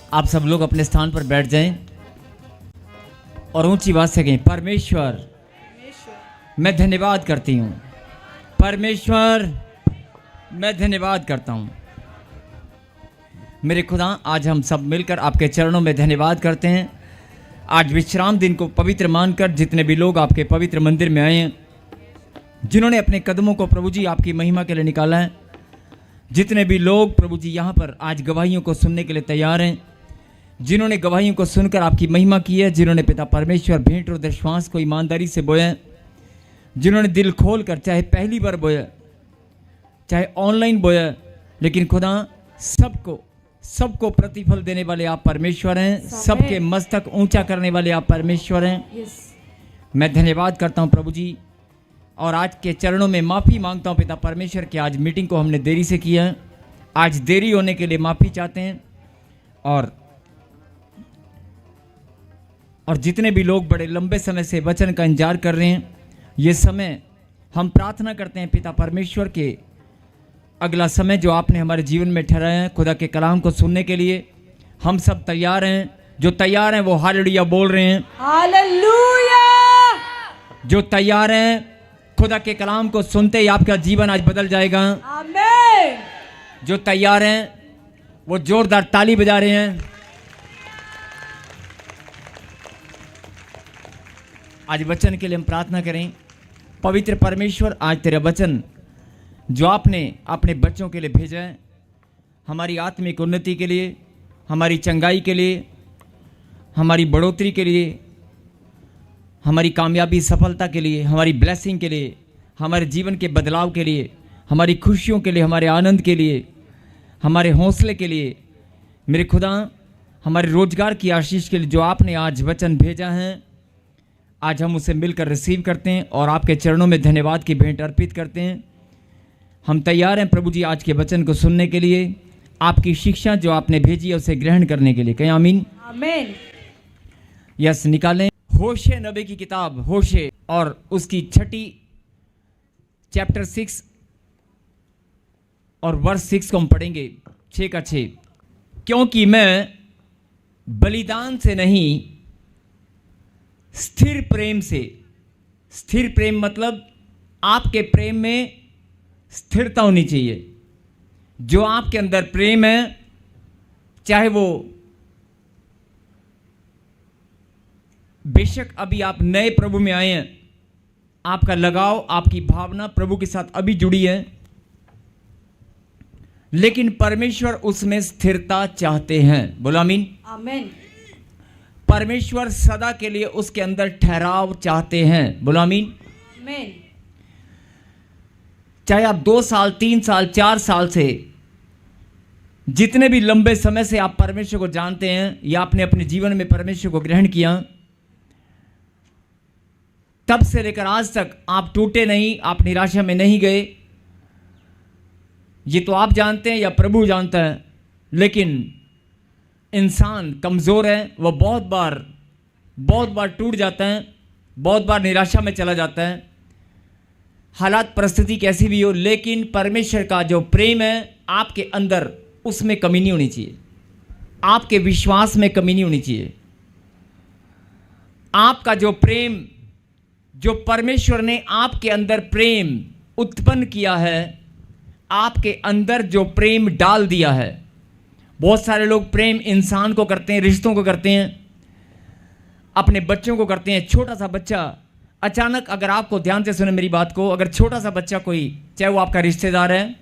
आप सब लोग अपने स्थान पर बैठ जाएं और ऊंची आवाज से कहें, परमेश्वर मैं धन्यवाद करती हूँ। परमेश्वर मैं धन्यवाद करता हूँ। मेरे खुदा, आज हम सब मिलकर आपके चरणों में धन्यवाद करते हैं। आज विश्राम दिन को पवित्र मानकर जितने भी लोग आपके पवित्र मंदिर में आए हैं, जिन्होंने अपने कदमों को प्रभु जी आपकी महिमा के लिए निकाला है, जितने भी लोग प्रभु जी यहाँ पर आज गवाहियों को सुनने के लिए तैयार हैं, जिन्होंने गवाहियों को सुनकर आपकी महिमा की है, जिन्होंने पिता परमेश्वर भेंट और विश्वास को ईमानदारी से बोया, जिन्होंने दिल खोल कर चाहे पहली बार बोया चाहे ऑनलाइन बोया, लेकिन खुदा सबको प्रतिफल देने वाले आप परमेश्वर हैं। सबके मस्तक ऊंचा करने वाले आप परमेश्वर हैं। मैं धन्यवाद करता हूं प्रभु जी, और आज के चरणों में माफ़ी मांगता हूं पिता परमेश्वर कि आज मीटिंग को हमने देरी से किया है। आज देरी होने के लिए माफ़ी चाहते हैं। और जितने भी लोग बड़े लंबे समय से वचन का इंतजार कर रहे हैं, ये समय हम प्रार्थना करते हैं पिता परमेश्वर के अगला समय जो आपने हमारे जीवन में ठहराया है, खुदा के कलाम को सुनने के लिए हम सब तैयार हैं। जो तैयार हैं वो हालेलुया बोल रहे हैं। हालेलुया। जो तैयार हैं, खुदा के कलाम को सुनते ही आपका जीवन आज बदल जाएगा। आमीन। जो तैयार हैं वो जोरदार ताली बजा रहे हैं। आज वचन के लिए हम प्रार्थना करें। पवित्र परमेश्वर, आज तेरा वचन जो आपने अपने बच्चों के लिए भेजा है, हमारी आत्मिक उन्नति के लिए, हमारी चंगाई के लिए, हमारी बढ़ोतरी के लिए, हमारी कामयाबी सफलता के लिए, हमारी ब्लेसिंग के लिए, हमारे जीवन के बदलाव के लिए, हमारी खुशियों के लिए, हमारे आनंद के लिए, हमारे हौसले के लिए, मेरे खुदा हमारे रोजगार की आशीष के लिए जो आपने आज वचन भेजा है, आज हम उसे मिलकर रिसीव करते हैं और आपके चरणों में धन्यवाद की भेंट अर्पित करते हैं। हम तैयार हैं प्रभु जी आज के वचन को सुनने के लिए, आपकी शिक्षा जो आपने भेजी है उसे ग्रहण करने के लिए। कहें आमीन। आमीन। यस, निकालें होशे नबी की किताब, होशे और उसकी 6 चैप्टर 6 और वर्स 6 को हम पढ़ेंगे, 6 का 6। क्योंकि मैं बलिदान से नहीं, स्थिर प्रेम से, स्थिर प्रेम मतलब आपके प्रेम में स्थिरता होनी चाहिए। जो आपके अंदर प्रेम है, चाहे वो बेशक अभी आप नए प्रभु में आए हैं, आपका लगाव, आपकी भावना प्रभु के साथ अभी जुड़ी है, लेकिन परमेश्वर उसमें स्थिरता चाहते हैं। बोलो आमीन। आमीन। परमेश्वर सदा के लिए उसके अंदर ठहराव चाहते हैं। बोलो आमीन। आमीन। चाहे आप 2 साल, 3 साल, 4 साल से, जितने भी लंबे समय से आप परमेश्वर को जानते हैं या आपने अपने जीवन में परमेश्वर को ग्रहण किया, तब से लेकर आज तक आप टूटे नहीं, आप निराशा में नहीं गए। ये तो आप जानते हैं या प्रभु जानता है, लेकिन इंसान कमज़ोर है। वह बहुत बार टूट जाता है, बहुत बार निराशा में चला जाता है, हालात परिस्थिति कैसी भी हो, लेकिन परमेश्वर का जो प्रेम है आपके अंदर, उसमें कमी नहीं होनी चाहिए। आपके विश्वास में कमी नहीं होनी चाहिए। आपका जो प्रेम, जो परमेश्वर ने आपके अंदर प्रेम उत्पन्न किया है, आपके अंदर जो प्रेम डाल दिया है। बहुत सारे लोग प्रेम इंसान को करते हैं, रिश्तों को करते हैं, अपने बच्चों को करते हैं। छोटा सा बच्चा अचानक, अगर आपको ध्यान से सुने मेरी बात को, अगर छोटा सा बच्चा कोई, चाहे वो आपका रिश्तेदार है,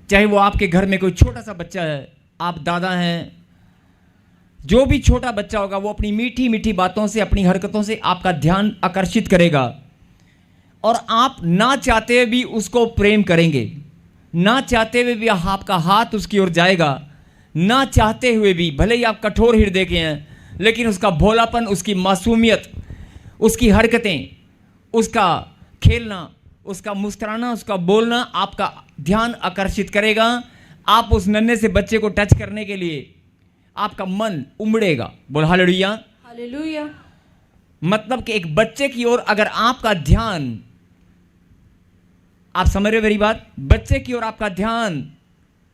चाहे वो आपके घर में कोई छोटा सा बच्चा है, आप दादा हैं, जो भी छोटा बच्चा होगा, वो अपनी मीठी मीठी बातों से, अपनी हरकतों से आपका ध्यान आकर्षित करेगा और आप ना चाहते हुए भी उसको प्रेम करेंगे। ना चाहते हुए भी आपका हाथ उसकी ओर जाएगा। ना चाहते हुए भी, भले ही आप कठोर हृदय के हैं, लेकिन उसका भोलापन, उसकी मासूमियत, उसकी हरकतें, उसका खेलना, उसका मुस्कुराना, उसका बोलना आपका ध्यान आकर्षित करेगा। आप उस नन्हे से बच्चे को टच करने के लिए आपका मन उमड़ेगा। बोल हालेलुया। हालेलुया। मतलब कि एक बच्चे की ओर अगर आपका ध्यान, आप समझ रहे हो मेरी बात, बच्चे की ओर आपका ध्यान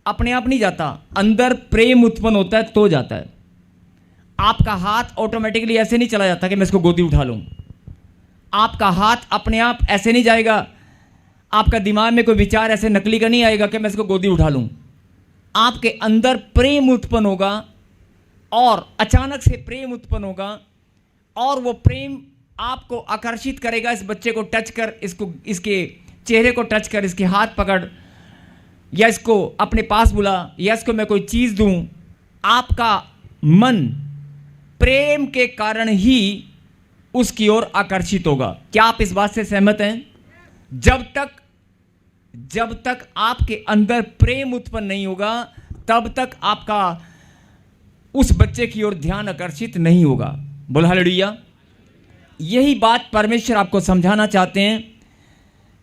अपने आप नहीं जाता, अंदर प्रेम उत्पन्न होता है तो जाता है। आपका हाथ ऑटोमेटिकली ऐसे नहीं चला जाता कि मैं इसको गोदी उठा लूं। आपका हाथ अपने आप ऐसे नहीं जाएगा। आपका दिमाग में कोई विचार ऐसे नकली का नहीं आएगा कि मैं इसको गोदी उठा लूं। आपके अंदर प्रेम उत्पन्न होगा और अचानक से प्रेम उत्पन्न होगा और वो प्रेम आपको आकर्षित करेगा। इस बच्चे को टच कर, इसको, इसके चेहरे को टच कर, इसके हाथ पकड़, या इसको अपने पास बुला, या इसको मैं कोई चीज़ दूं। आपका मन प्रेम के कारण ही उसकी ओर आकर्षित होगा। क्या आप इस बात से सहमत हैं? जब तक आपके अंदर प्रेम उत्पन्न नहीं होगा तब तक आपका उस बच्चे की ओर ध्यान आकर्षित नहीं होगा। बोल हालेलुया। यही बात परमेश्वर आपको समझाना चाहते हैं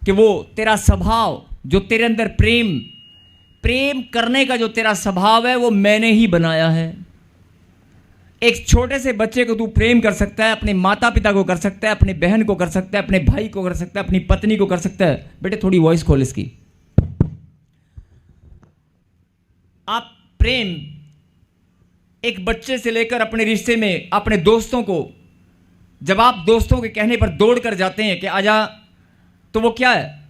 कि वो तेरा स्वभाव, जो तेरे अंदर प्रेम करने का जो तेरा स्वभाव है, वो मैंने ही बनाया है। एक छोटे से बच्चे को तू प्रेम कर सकता है, अपने माता पिता को कर सकता है, अपने बहन को कर सकता है, अपने भाई को कर सकता है, अपनी पत्नी को कर सकता है। बेटे थोड़ी वॉइस खोल इसकी। आप प्रेम एक बच्चे से लेकर अपने रिश्ते में अपने दोस्तों को, जब आप दोस्तों के कहने पर दौड़ कर जाते हैं कि आजा, तो वो क्या है,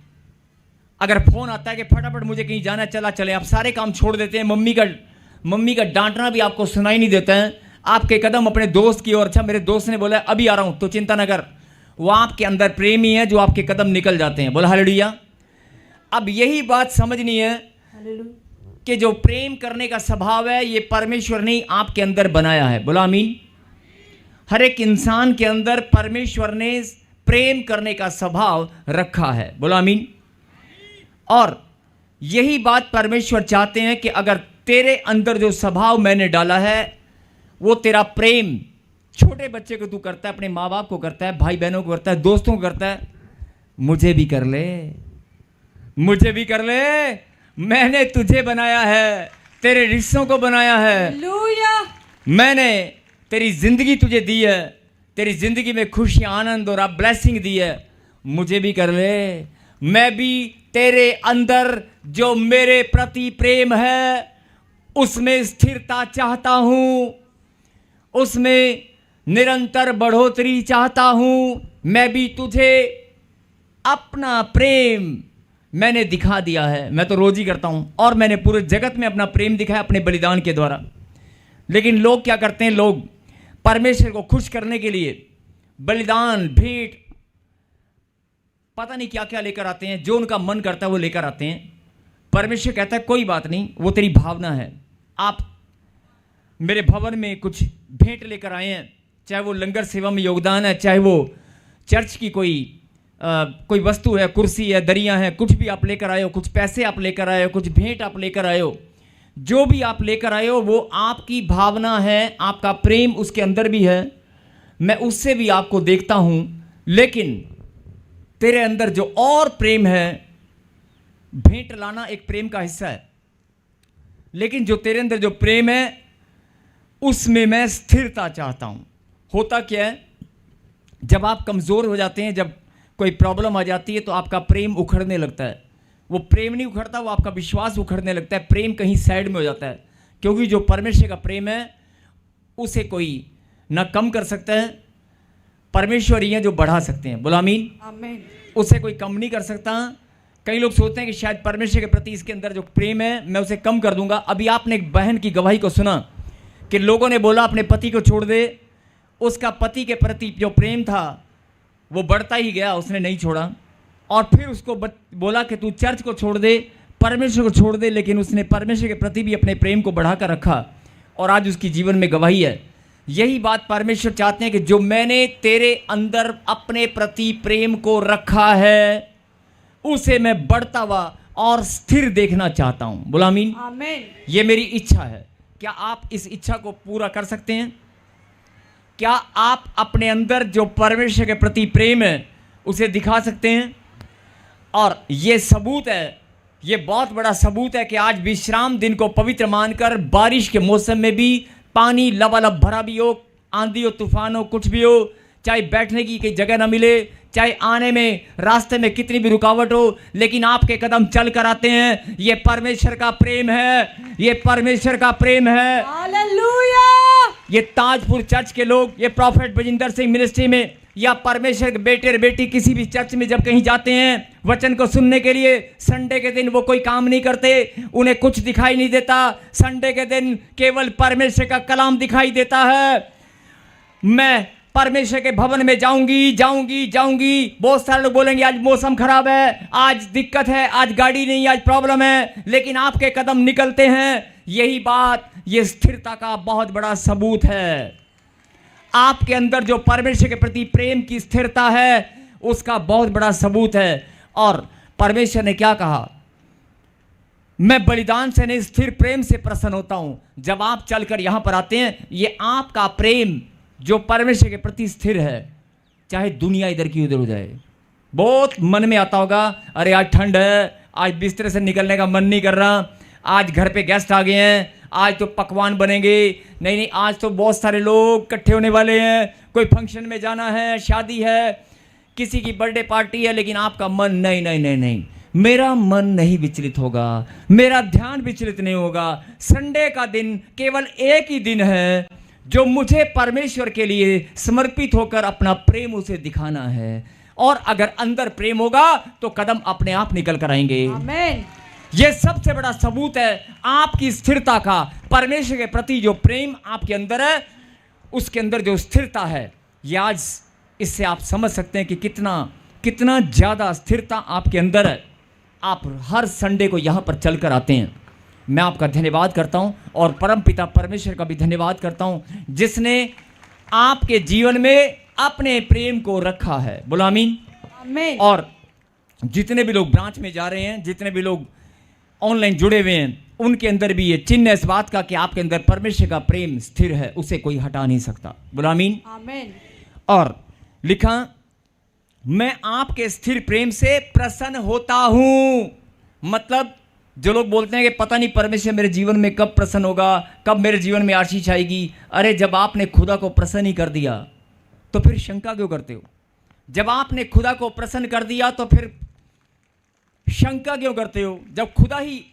अगर फोन आता है कि फटाफट मुझे कहीं जाना, चला चले, आप सारे काम छोड़ देते हैं। मम्मी का डांटना भी आपको सुनाई नहीं देता है। आपके कदम अपने दोस्त की ओर, अच्छा मेरे दोस्त ने बोला अभी आ रहा हूं, तो चिंता न कर, वो आपके अंदर प्रेम ही है जो आपके कदम निकल जाते हैं। बोला हालेलुया। अब यही बात समझनी है कि जो प्रेम करने का स्वभाव है, ये परमेश्वर ने आपके अंदर बनाया है। बोला आमीन। हर एक इंसान के अंदर परमेश्वर ने प्रेम करने का स्वभाव रखा है। बोला आमीन। और यही बात परमेश्वर चाहते हैं कि अगर तेरे अंदर जो स्वभाव मैंने डाला है, वो तेरा प्रेम छोटे बच्चे को तू करता है, अपने माँ बाप को करता है, भाई बहनों को करता है, दोस्तों को करता है, मुझे भी कर ले, मुझे भी कर ले। मैंने तुझे बनाया है, तेरे रिश्तों को बनाया है। हालेलुया। मैंने तेरी जिंदगी तुझे दी है, तेरी जिंदगी में खुशी, आनंद और ब्लेसिंग दी है, मुझे भी कर ले। मैं भी तेरे अंदर जो मेरे प्रति प्रेम है उसमें स्थिरता चाहता हूं, उसमें निरंतर बढ़ोतरी चाहता हूं। मैं भी तुझे अपना प्रेम मैंने दिखा दिया है। मैं तो रोज ही करता हूं और मैंने पूरे जगत में अपना प्रेम दिखाया अपने बलिदान के द्वारा। लेकिन लोग क्या करते हैं, लोग परमेश्वर को खुश करने के लिए बलिदान, भेंट, पता नहीं क्या क्या लेकर आते हैं, जो उनका मन करता है वो लेकर आते हैं। परमेश्वर कहता है कोई बात नहीं, वो तेरी भावना है। आप मेरे भवन में कुछ भेंट लेकर आए हैं, चाहे वो लंगर सेवा में योगदान है, चाहे वो चर्च की कोई वस्तु है, कुर्सी है, दरियां हैं, कुछ भी आप लेकर आए हो, कुछ पैसे आप लेकर आए हो, कुछ भेंट आप लेकर आए हो, जो भी आप लेकर आए हो वो आपकी भावना है, आपका प्रेम उसके अंदर भी है। मैं उससे भी आपको देखता हूं, लेकिन तेरे अंदर जो और प्रेम है, भेंट लाना एक प्रेम का हिस्सा है, लेकिन जो तेरे अंदर जो प्रेम है उसमें मैं स्थिरता चाहता हूं। होता क्या है, जब आप कमज़ोर हो जाते हैं, जब कोई प्रॉब्लम आ जाती है, तो आपका प्रेम उखड़ने लगता है। वो प्रेम नहीं उखड़ता, वो आपका विश्वास उखड़ने लगता है। प्रेम कहीं साइड में हो जाता है, क्योंकि जो परमेश्वर का प्रेम है उसे कोई ना कम कर सकता है, परमेश्वर ही है जो बढ़ा सकते हैं। बोला आमीन। आमीन। उसे कोई कम नहीं कर सकता। कई लोग सोचते हैं कि शायद परमेश्वर के प्रति इसके अंदर जो प्रेम है मैं उसे कम कर दूंगा। अभी आपने एक बहन की गवाही को सुना कि लोगों ने बोला अपने पति को छोड़ दे। उसका पति के प्रति जो प्रेम था वो बढ़ता ही गया, उसने नहीं छोड़ा। और फिर उसको बोला कि तू चर्च को छोड़ दे, परमेश्वर को छोड़ दे, लेकिन उसने परमेश्वर के प्रति भी अपने प्रेम को बढ़ाकर रखा और आज उसकी जीवन में गवाही है। यही बात परमेश्वर चाहते हैं कि जो मैंने तेरे अंदर अपने प्रति प्रेम को रखा है उसे मैं बढ़ता हुआ और स्थिर देखना चाहता हूं। बोला आमीन। आमीन। ये मेरी इच्छा है। क्या आप इस इच्छा को पूरा कर सकते हैं? क्या आप अपने अंदर जो परमेश्वर के प्रति प्रेम है उसे दिखा सकते हैं? और ये सबूत है, ये बहुत बड़ा सबूत है कि आज विश्राम दिन को पवित्र मानकर बारिश के मौसम में भी पानी लबालब भरा भी हो, आंधी हो, तूफान हो, कुछ भी हो, चाहे बैठने की कोई जगह ना मिले, चाहे आने में रास्ते में कितनी भी रुकावट हो, लेकिन आपके कदम चल कर आते हैं। ये परमेश्वर का प्रेम है, ये परमेश्वर का प्रेम है। हालेलुया। ये ताजपुर चर्च के लोग, ये प्रॉफेट बजिंदर सिंह मिनिस्ट्री में या परमेश्वर के बेटे और बेटी किसी भी चर्च में जब कहीं जाते हैं वचन को सुनने के लिए, संडे के दिन वो कोई काम नहीं करते, उन्हें कुछ दिखाई नहीं देता। संडे के दिन केवल परमेश्वर का कलाम दिखाई देता है। मैं परमेश्वर के भवन में जाऊंगी जाऊंगी जाऊंगी। बहुत सारे लोग बोलेंगे आज मौसम खराब है, आज दिक्कत है, आज गाड़ी नहीं, आज प्रॉब्लम है, लेकिन आपके कदम निकलते हैं। यही बात ये स्थिरता का बहुत बड़ा सबूत है। आपके अंदर जो परमेश्वर के प्रति प्रेम की स्थिरता है उसका बहुत बड़ा सबूत है। और परमेश्वर ने क्या कहा, मैं बलिदान से नहीं स्थिर प्रेम से प्रसन्न होता हूं। जब आप चलकर यहां पर आते हैं, ये आपका प्रेम जो परमेश्वर के प्रति स्थिर है, चाहे दुनिया इधर की उधर हो जाए। बहुत मन में आता होगा, अरे आज ठंड है, आज बिस्तर से निकलने का मन नहीं कर रहा, आज घर पे गेस्ट आ गए हैं, आज तो पकवान बनेंगे, नहीं नहीं आज तो बहुत सारे लोग इकट्ठे होने वाले हैं, कोई फंक्शन में जाना है, शादी है, किसी की बर्थडे पार्टी है, लेकिन आपका मन नहीं नहीं नहीं नहीं, मेरा मन नहीं विचलित होगा, मेरा ध्यान विचलित नहीं होगा। संडे का दिन केवल एक ही दिन है जो मुझे परमेश्वर के लिए समर्पित होकर अपना प्रेम उसे दिखाना है। और अगर अंदर प्रेम होगा तो कदम अपने आप निकल कर आएंगे। आमीन। यह सबसे बड़ा सबूत है आपकी स्थिरता का। परमेश्वर के प्रति जो प्रेम आपके अंदर है, उसके अंदर जो स्थिरता है, ये आज इससे आप समझ सकते हैं कि कितना ज्यादा स्थिरता आपके अंदर है। आप हर संडे को यहां पर चलकर आते हैं। मैं आपका धन्यवाद करता हूं और परमपिता परमेश्वर का भी धन्यवाद करता हूं जिसने आपके जीवन में अपने प्रेम को रखा है। बोलो आमीन। आमीन। और जितने भी लोग ब्रांच में जा रहे हैं, जितने भी लोग ऑनलाइन जुड़े हुए हैं, उनके अंदर भी ये चिन्ह है इस बात का कि आपके अंदर परमेश्वर का प्रेम स्थिर है, उसे कोई हटा नहीं सकता। बोलो आमीन। आमीन। और लिखा, मैं आपके स्थिर प्रेम से प्रसन्न होता हूं। मतलब जो लोग बोलते हैं कि पता नहीं परमेश्वर मेरे जीवन में कब प्रसन्न होगा, कब मेरे जीवन में आशीष आएगी। अरे जब आपने खुदा को प्रसन्न ही कर दिया तो फिर शंका क्यों करते हो? जब आपने खुदा को प्रसन्न कर दिया तो फिर शंका क्यों करते हो? जब खुदा ही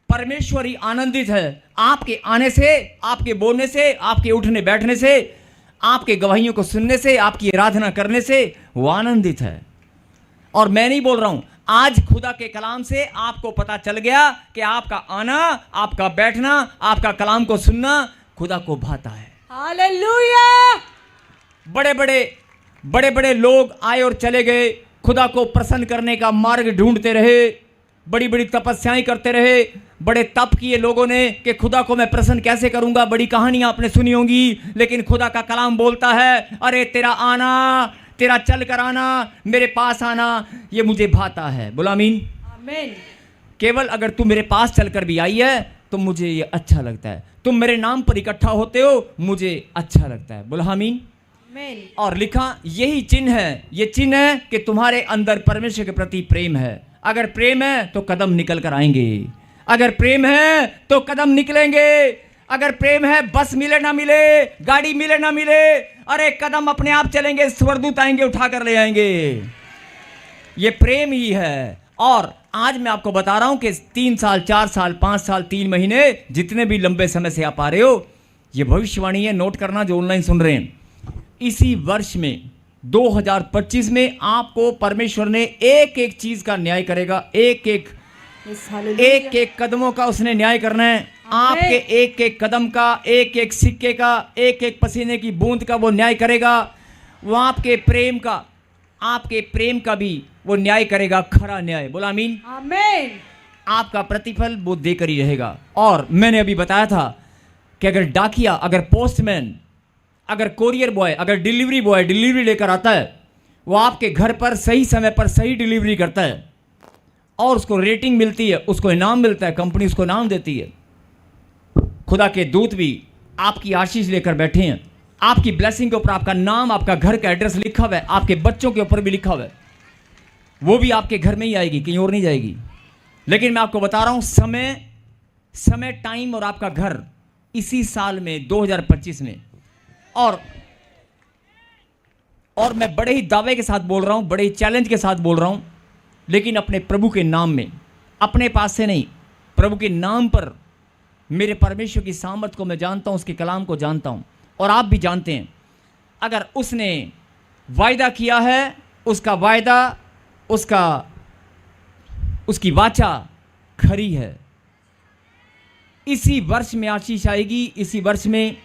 परमेश्वर ही आनंदित है आपके आने से, आपके बोलने से, आपके उठने बैठने से, आपके गवाहियों को सुनने से, आपकी आराधना करने से, वो आनंदित है। और मैं नहीं बोल रहा हूं, आज खुदा के कलाम से आपको पता चल गया कि आपका आना, आपका बैठना, आपका कलाम को सुनना खुदा को भाता है। हालेलुया। बड़े बड़े लोग आए और चले गए, खुदा को प्रसन्न करने का मार्ग ढूंढते रहे, बड़ी बड़ी तपस्याएं करते रहे, बड़े तप किए लोगों ने कि खुदा को मैं प्रसन्न कैसे करूंगा। बड़ी कहानियां आपने सुनी होंगी, लेकिन खुदा का कलाम बोलता है, अरे तेरा आना, तेरा चल कर आना, मेरे पास आना, ये मुझे भाता है। बोला आमीन। आमीन। केवल अगर तुम मेरे पास चलकर भी आई है तो मुझे ये अच्छा लगता है। तुम मेरे नाम पर इकट्ठा होते हो, मुझे अच्छा लगता है। बोला आमीन। आमीन। और लिखा, यही चिन्ह है, ये चिन्ह है कि तुम्हारे अंदर परमेश्वर के प्रति प्रेम है। अगर प्रेम है तो कदम निकल कर आएंगे, अगर प्रेम है तो कदम निकलेंगे। अगर प्रेम है, बस मिले ना मिले, गाड़ी मिले ना मिले, अरे कदम अपने आप चलेंगे, स्वर्गदूत आएंगे उठा कर ले आएंगे। ये प्रेम ही है। और आज मैं आपको बता रहा हूं कि 3 साल, 4 साल, 5 साल, 3 महीने, जितने भी लंबे समय से आप आ रहे हो, ये भविष्यवाणी है, नोट करना जो ऑनलाइन सुन रहे हैं। इसी वर्ष में 2025 में आपको परमेश्वर ने एक एक चीज का न्याय करेगा। एक एक कदमों का उसने न्याय करना है। आपके एक एक कदम का, एक एक सिक्के का, एक एक पसीने की बूंद का वो न्याय करेगा। वो आपके प्रेम का भी वो न्याय करेगा, खरा न्याय। बोला आमीन। आमीन। आपका प्रतिफल वो देकर ही रहेगा। और मैंने अभी बताया था कि अगर डाकिया, अगर पोस्टमैन, अगर कोरियर बॉय, अगर डिलीवरी बॉय डिलीवरी लेकर आता है, वो आपके घर पर सही समय पर सही डिलीवरी करता है और उसको रेटिंग मिलती है, उसको इनाम मिलता है, कंपनी उसको इनाम देती है। खुदा के दूत भी आपकी आशीष लेकर बैठे हैं। आपकी ब्लेसिंग के ऊपर आपका नाम, आपका घर का एड्रेस लिखा हुआ है, आपके बच्चों के ऊपर भी लिखा हुआ है। वो भी आपके घर में ही आएगी, कहीं और नहीं जाएगी। लेकिन मैं आपको बता रहा हूं, समय, टाइम और आपका घर इसी साल में 2025 में। और और मैं बड़े ही दावे के साथ बोल रहा हूं, बड़े ही चैलेंज के साथ बोल रहा हूं, लेकिन अपने प्रभु के नाम में, अपने पास से नहीं, प्रभु के नाम पर मेरे परमेश्वर की सामर्थ को मैं जानता हूं, उसके कलाम को जानता हूं, और आप भी जानते हैं। अगर उसने वायदा किया है, उसका वायदा, उसकी वाचा खरी है। इसी वर्ष में आशीष आएगी, इसी वर्ष में,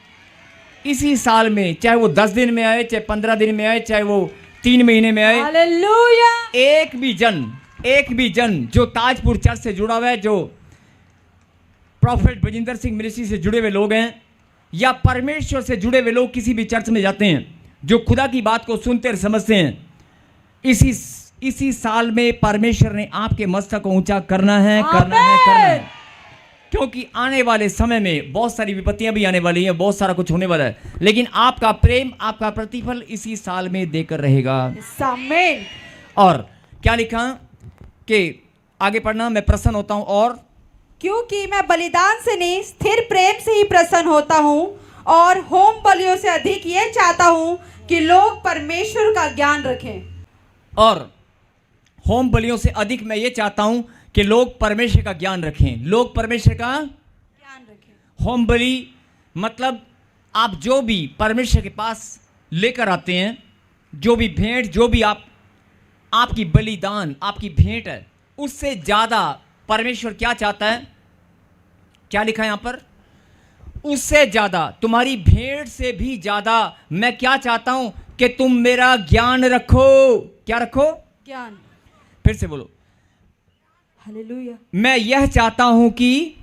इसी साल में, चाहे वो 10 दिन में आए, चाहे 15 दिन में आए, चाहे वो 3 महीने में आए। हालेलुया। एक भी जन जो ताजपुर चर्च से जुड़ा हुआ है, जो प्रॉफेट बजिंदर सिंह मिनिस्ट्री से जुड़े हुए लोग हैं, या परमेश्वर से जुड़े हुए लोग किसी भी चर्च में जाते हैं, जो खुदा की बात को सुनते और समझते हैं, इसी साल में परमेश्वर ने आपके मस्तक को ऊंचा करना है, करना है। क्योंकि आने वाले समय में बहुत सारी विपत्तियां भी आने वाली हैं, बहुत सारा कुछ होने वाला है, लेकिन आपका प्रेम, आपका प्रतिफल इसी साल में देकर रहेगा। आमीन। और क्या लिखा कि आगे पढ़ना, मैं प्रसन्न होता हूं, और क्योंकि मैं बलिदान से नहीं, स्थिर प्रेम से ही प्रसन्न होता हूँ, और होम बलियों से अधिक ये चाहता हूँ कि लोग परमेश्वर का ज्ञान रखें। और होम बलियों से अधिक मैं ये चाहता हूं कि लोग परमेश्वर का ज्ञान रखें, लोग परमेश्वर का ज्ञान रखें। होम बलि मतलब आप जो भी परमेश्वर के पास लेकर आते हैं, जो भी भेंट, जो भी आपकी बलिदान, आपकी भेंट है, उससे ज़्यादा परमेश्वर क्या चाहता है? क्या लिखा है यहाँ पर? उससे ज़्यादा, तुम्हारी भेंट से भी ज़्यादा मैं क्या चाहता हूं कि तुम मेरा ज्ञान रखो। क्या रखो? ज्ञान। फिर से बोलो। हालेलुया। मैं यह चाहता हूं कि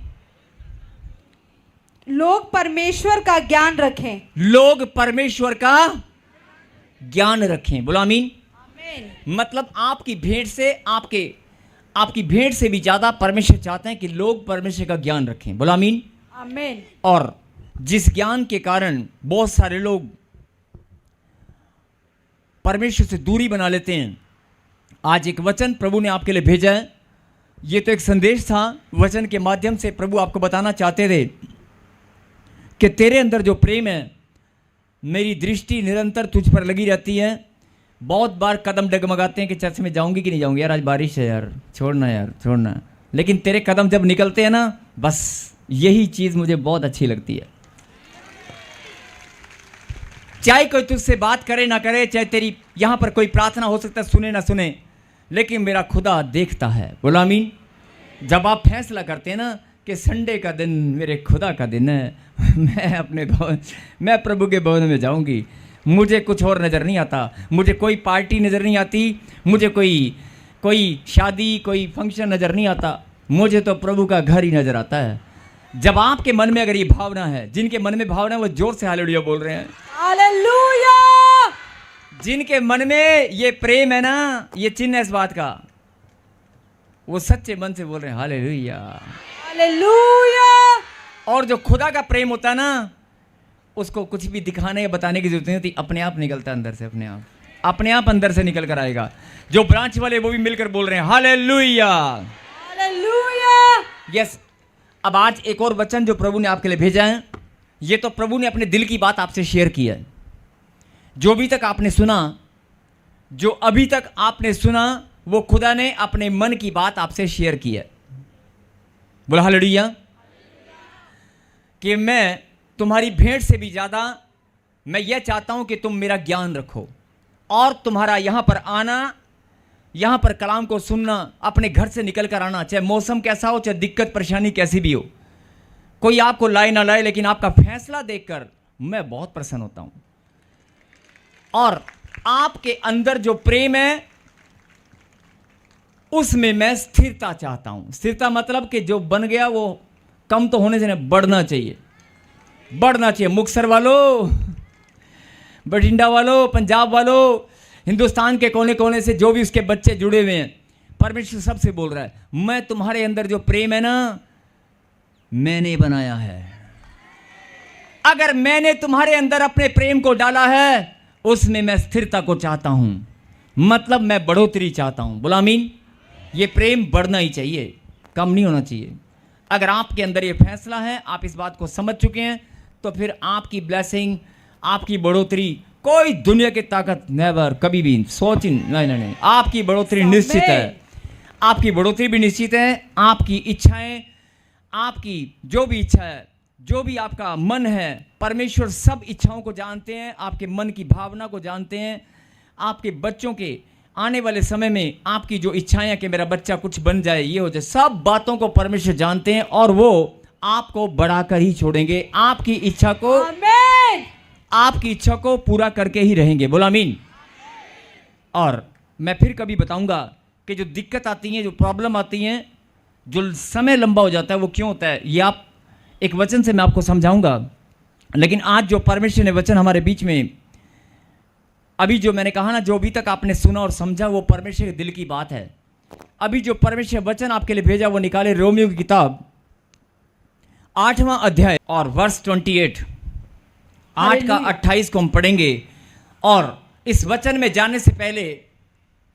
लोग परमेश्वर का ज्ञान रखें। लोग परमेश्वर का ज्ञान रखें। बोलो आमीन। आमीन। मतलब आपकी भेंट से, आपकी भेंट से भी ज्यादा परमेश्वर चाहते हैं कि लोग परमेश्वर का ज्ञान रखें। बोलो आमीन। आमीन। और जिस ज्ञान के कारण बहुत सारे लोग परमेश्वर से दूरी बना लेते हैं, आज एक वचन प्रभु ने आपके लिए भेजा है। ये तो एक संदेश था, वचन के माध्यम से प्रभु आपको बताना चाहते थे कि तेरे अंदर जो प्रेम है, मेरी दृष्टि निरंतर तुझ पर लगी रहती है। बहुत बार कदम डगमगाते हैं कि चर्च में जाऊंगी कि नहीं जाऊंगी, यार आज बारिश है, यार छोड़ना। लेकिन तेरे कदम जब निकलते हैं ना, बस यही चीज़ मुझे बहुत अच्छी लगती है। चाहे कोई तुझसे बात करे ना करे, चाहे तेरी यहाँ पर कोई प्रार्थना हो सकता है सुने ना सुने, लेकिन मेरा खुदा देखता है। बोला आमीन। जब आप फैसला करते हैं ना कि संडे का दिन मेरे खुदा का दिन है, मैं प्रभु के भवन में जाऊंगी, मुझे कुछ और नज़र नहीं आता, मुझे कोई पार्टी नज़र नहीं आती, मुझे कोई शादी, कोई फंक्शन नज़र नहीं आता, मुझे तो प्रभु का घर ही नज़र आता है। जब आपके मन में अगर ये भावना है, जिनके मन में भावना है वो जोर से हालेलुया बोल रहे हैं। हालेलुया। जिनके मन में ये प्रेम है ना, ये चिन्ह है इस बात का, वो सच्चे मन से बोल रहे हैं हालेलुया। हालेलुया। और जो खुदा का प्रेम होता है ना, उसको कुछ भी दिखाने या बताने की जरूरत नहीं होती, अपने आप निकलता है अंदर से, अपने आप अंदर से निकल कर आएगा। जो ब्रांच वाले वो भी मिलकर बोल रहे हैं हालेलुया। हालेलुया। यस। अब आज एक और वचन जो प्रभु ने आपके लिए भेजा है, ये तो प्रभु ने अपने दिल की बात आपसे शेयर की है। जो भी तक आपने सुना, जो अभी तक आपने सुना, वो खुदा ने अपने मन की बात आपसे शेयर की है। बोला हालेलुया। कि मैं तुम्हारी भेंट से भी ज़्यादा मैं यह चाहता हूं कि तुम मेरा ज्ञान रखो, और तुम्हारा यहाँ पर आना, यहाँ पर कलाम को सुनना, अपने घर से निकल कर आना, चाहे मौसम कैसा हो, चाहे दिक्कत परेशानी कैसी भी हो, कोई आपको लाए ना लाए, लेकिन आपका फैसला देखकर मैं बहुत प्रसन्न होता हूं। और आपके अंदर जो प्रेम है, उसमें मैं स्थिरता चाहता हूं। स्थिरता मतलब कि जो बन गया वो कम तो होने से नहीं, बढ़ना चाहिए। मुक्तसर वालों, बठिंडा वालों, पंजाब वालों, हिंदुस्तान के कोने कोने से जो भी उसके बच्चे जुड़े हुए हैं, परमेश्वर सबसे बोल रहा है, मैं तुम्हारे अंदर जो प्रेम है ना, मैंने बनाया है। अगर मैंने तुम्हारे अंदर अपने प्रेम को डाला है, उसमें मैं स्थिरता को चाहता हूं, मतलब मैं बढ़ोतरी चाहता हूं। बोला आमीन। ये प्रेम बढ़ना ही चाहिए, कम नहीं होना चाहिए। अगर आपके अंदर ये फैसला है, आप इस बात को समझ चुके हैं, तो फिर आपकी ब्लेसिंग, आपकी बढ़ोतरी कोई दुनिया की ताकत नेवर, कभी भी सोच ही नहीं। आपकी बढ़ोतरी निश्चित है, आपकी बढ़ोतरी भी निश्चित है। आपकी इच्छाएं, आपकी जो भी इच्छा है, जो भी आपका मन है, परमेश्वर सब इच्छाओं को जानते हैं, आपके मन की भावना को जानते हैं। आपके बच्चों के आने वाले समय में आपकी जो इच्छाएं कि मेरा बच्चा कुछ बन जाए, ये हो जाए, सब बातों को परमेश्वर जानते हैं और वो आपको बढ़ाकर ही छोड़ेंगे। आपकी इच्छा को, आमीन, आपकी इच्छा को पूरा करके ही रहेंगे। बोला आमीन। और मैं फिर कभी बताऊंगा कि जो दिक्कत आती है, जो प्रॉब्लम आती है, जो समय लंबा हो जाता है, वो क्यों होता है, ये आप एक वचन से मैं आपको समझाऊंगा। लेकिन आज जो परमेश्वर ने वचन हमारे बीच में, अभी जो मैंने कहा ना, जो अभी तक आपने सुना और समझा, वो परमेश्वर के दिल की बात है। अभी जो परमेश्वर वचन आपके लिए भेजा, वो निकाले रोमियो की किताब 8वां अध्याय और वर्ष 28, 8 का 28 को हम पढ़ेंगे। और इस वचन में जाने से पहले,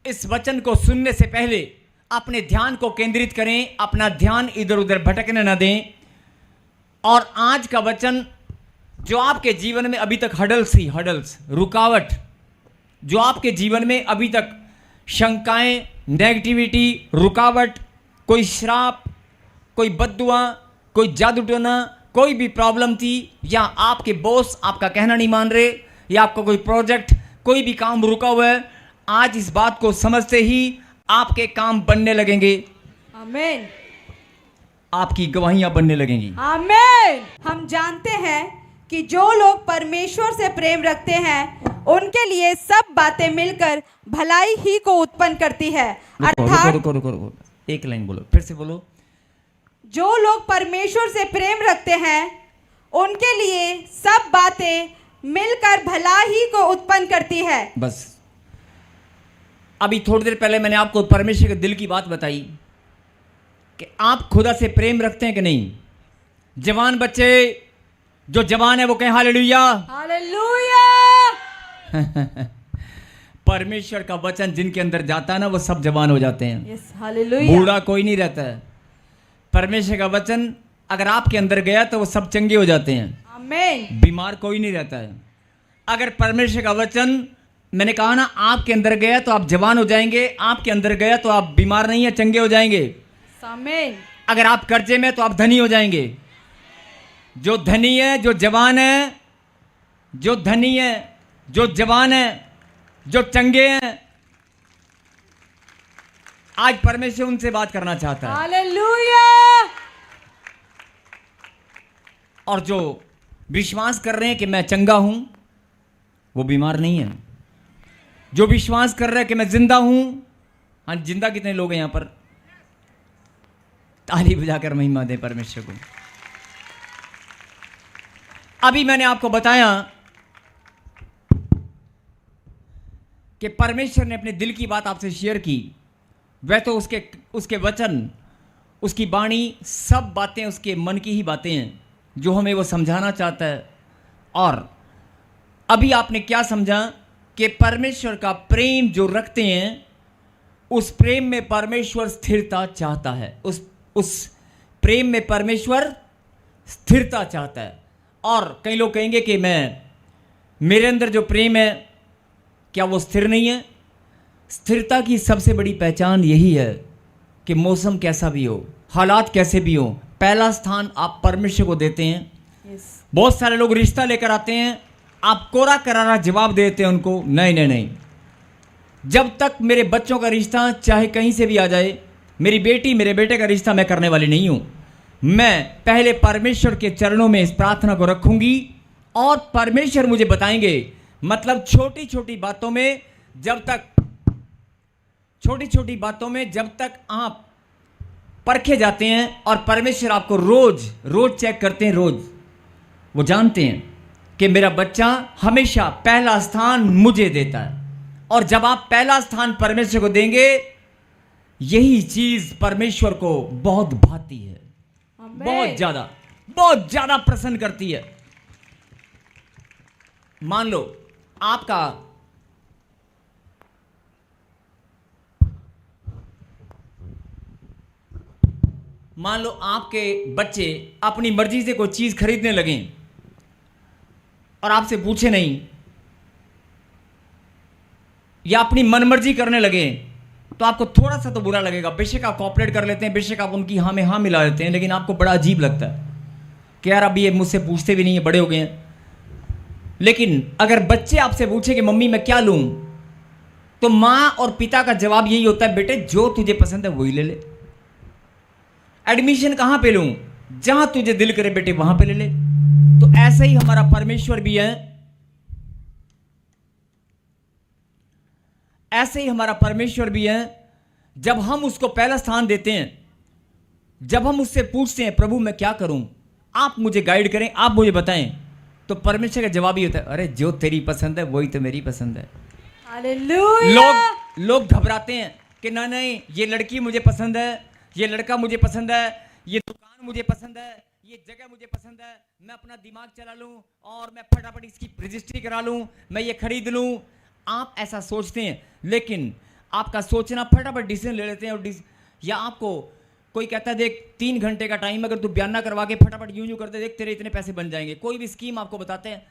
इस वचन को सुनने से पहले अपने ध्यान को केंद्रित करें, अपना ध्यान इधर उधर भटकने न दें। और आज का वचन जो आपके जीवन में अभी तक हडल्स, रुकावट, जो आपके जीवन में अभी तक शंकाएं, नेगेटिविटी, रुकावट, कोई श्राप, कोई बद्दुआ, कोई जादू टोना, कोई भी प्रॉब्लम थी, या आपके बॉस आपका कहना नहीं मान रहे, या आपका कोई प्रोजेक्ट, कोई भी काम रुका हुआ है, आज इस बात को समझते ही आपके काम बनने लगेंगे। आमीन, आपकी गवाहियां बनने लगेंगी। आमीन। हम जानते हैं कि जो लोग परमेश्वर से प्रेम रखते हैं, उनके लिए सब बातें मिलकर भलाई ही को उत्पन्न करती है। अर्थात रुको, एक लाइन बोलो, फिर से बोलो। जो लोग परमेश्वर से प्रेम रखते हैं, उनके लिए सब बातें मिलकर भला ही को उत्पन्न करती है। बस अभी थोड़ी देर पहले मैंने आपको परमेश्वर के दिल की बात बताई कि आप खुदा से प्रेम रखते हैं कि नहीं। जवान बच्चे, जो जवान है वो कहें हालेलुया। हालेलुया। परमेश्वर का वचन जिनके अंदर जाता है ना, वो सब जवान हो जाते हैं। Yes, hallelujah. बूढ़ा कोई नहीं रहता है। परमेश्वर का वचन अगर आपके अंदर गया तो वो सब चंगे हो जाते हैं। आमीन। बीमार कोई नहीं रहता है। अगर परमेश्वर का वचन, मैंने कहा ना, आपके अंदर गया तो आप जवान हो जाएंगे, आपके अंदर गया तो आप बीमार नहीं है, चंगे हो जाएंगे। आमीन। अगर आप कर्जे में तो आप धनी हो जाएंगे। जो धनी है, जो जवान है, जो धनी है, जो जवान है, जो चंगे हैं, आज परमेश्वर उनसे बात करना चाहता है। हालेलुया। और जो विश्वास कर रहे हैं कि मैं चंगा हूं, वो बीमार नहीं है। जो विश्वास कर रहे हैं कि मैं जिंदा हूं, हाँ, जिंदा कितने लोग हैं यहां पर? ताली बजाकर महिमा दे परमेश्वर को। अभी मैंने आपको बताया कि परमेश्वर ने अपने दिल की बात आपसे शेयर की। वह तो उसके वचन, उसकी वाणी, सब बातें उसके मन की ही बातें हैं जो हमें वो समझाना चाहता है। और अभी आपने क्या समझा कि परमेश्वर का प्रेम जो रखते हैं, उस प्रेम में परमेश्वर स्थिरता चाहता है। उस प्रेम में परमेश्वर स्थिरता चाहता है। और कई लोग कहेंगे कि मेरे अंदर जो प्रेम है, क्या वो स्थिर नहीं है? स्थिरता की सबसे बड़ी पहचान यही है कि मौसम कैसा भी हो, हालात कैसे भी हो, पहला स्थान आप परमेश्वर को देते हैं। बहुत सारे लोग रिश्ता लेकर आते हैं, आप कोरा करारा जवाब देते हैं उनको, नहीं, जब तक मेरे बच्चों का रिश्ता चाहे कहीं से भी आ जाए, मेरी बेटी मेरे बेटे का रिश्ता मैं करने वाली नहीं हूं। मैं पहले परमेश्वर के चरणों में इस प्रार्थना को रखूंगी और परमेश्वर मुझे बताएंगे। मतलब छोटी छोटी बातों में जब तक आप परखे जाते हैं और परमेश्वर आपको रोज चेक करते हैं, रोज वो जानते हैं कि मेरा बच्चा हमेशा पहला स्थान मुझे देता है। और जब आप पहला स्थान परमेश्वर को देंगे, यही चीज परमेश्वर को बहुत भाती है, बहुत ज्यादा प्रसन्न करती है। मान लो आपके बच्चे अपनी मर्जी से कोई चीज खरीदने लगें और आपसे पूछे नहीं या अपनी मनमर्जी करने लगे तो आपको थोड़ा सा तो बुरा लगेगा। बेशक आप कॉपरेट कर लेते हैं, बेशक आप उनकी हाँ में हाँ मिला लेते हैं, लेकिन आपको बड़ा अजीब लगता है कि यार अब ये मुझसे पूछते भी नहीं है, बड़े हो गए हैं। लेकिन अगर बच्चे आपसे पूछे कि मम्मी मैं क्या लूं, तो मां और पिता का जवाब यही होता है, बेटे जो तुझे पसंद है वही ले ले। एडमिशन कहां पे लूं, जहां तुझे दिल करे बेटे वहां पे ले ले। तो ऐसे ही हमारा परमेश्वर भी है, ऐसे ही हमारा परमेश्वर भी है। जब हम उसको पहला स्थान देते हैं, जब हम उससे पूछते हैं प्रभु मैं क्या करूं, आप मुझे गाइड करें, आप मुझे बताएं, तो परमेश्वर का जवाब ही होता है, अरे जो तेरी पसंद है वही तो मेरी पसंद है। हालेलुया। लोग घबराते हैं कि ना नहीं ये लड़की मुझे पसंद है, ये लड़का मुझे पसंद है, ये दुकान मुझे पसंद है, ये जगह मुझे पसंद है, मैं अपना दिमाग चला लूं और मैं फटाफट इसकी रजिस्ट्री करा लूं, मैं ये खरीद लूं। आप ऐसा सोचते हैं, लेकिन आपका सोचना फटाफट डिसीजन ले लेते हैं। और या आपको कोई कहता है देख 3 घंटे का टाइम, अगर तू बयान ना करवा के फटाफट यूं करते देख तेरे इतने पैसे बन जाएंगे। कोई भी स्कीम आपको बताते हैं,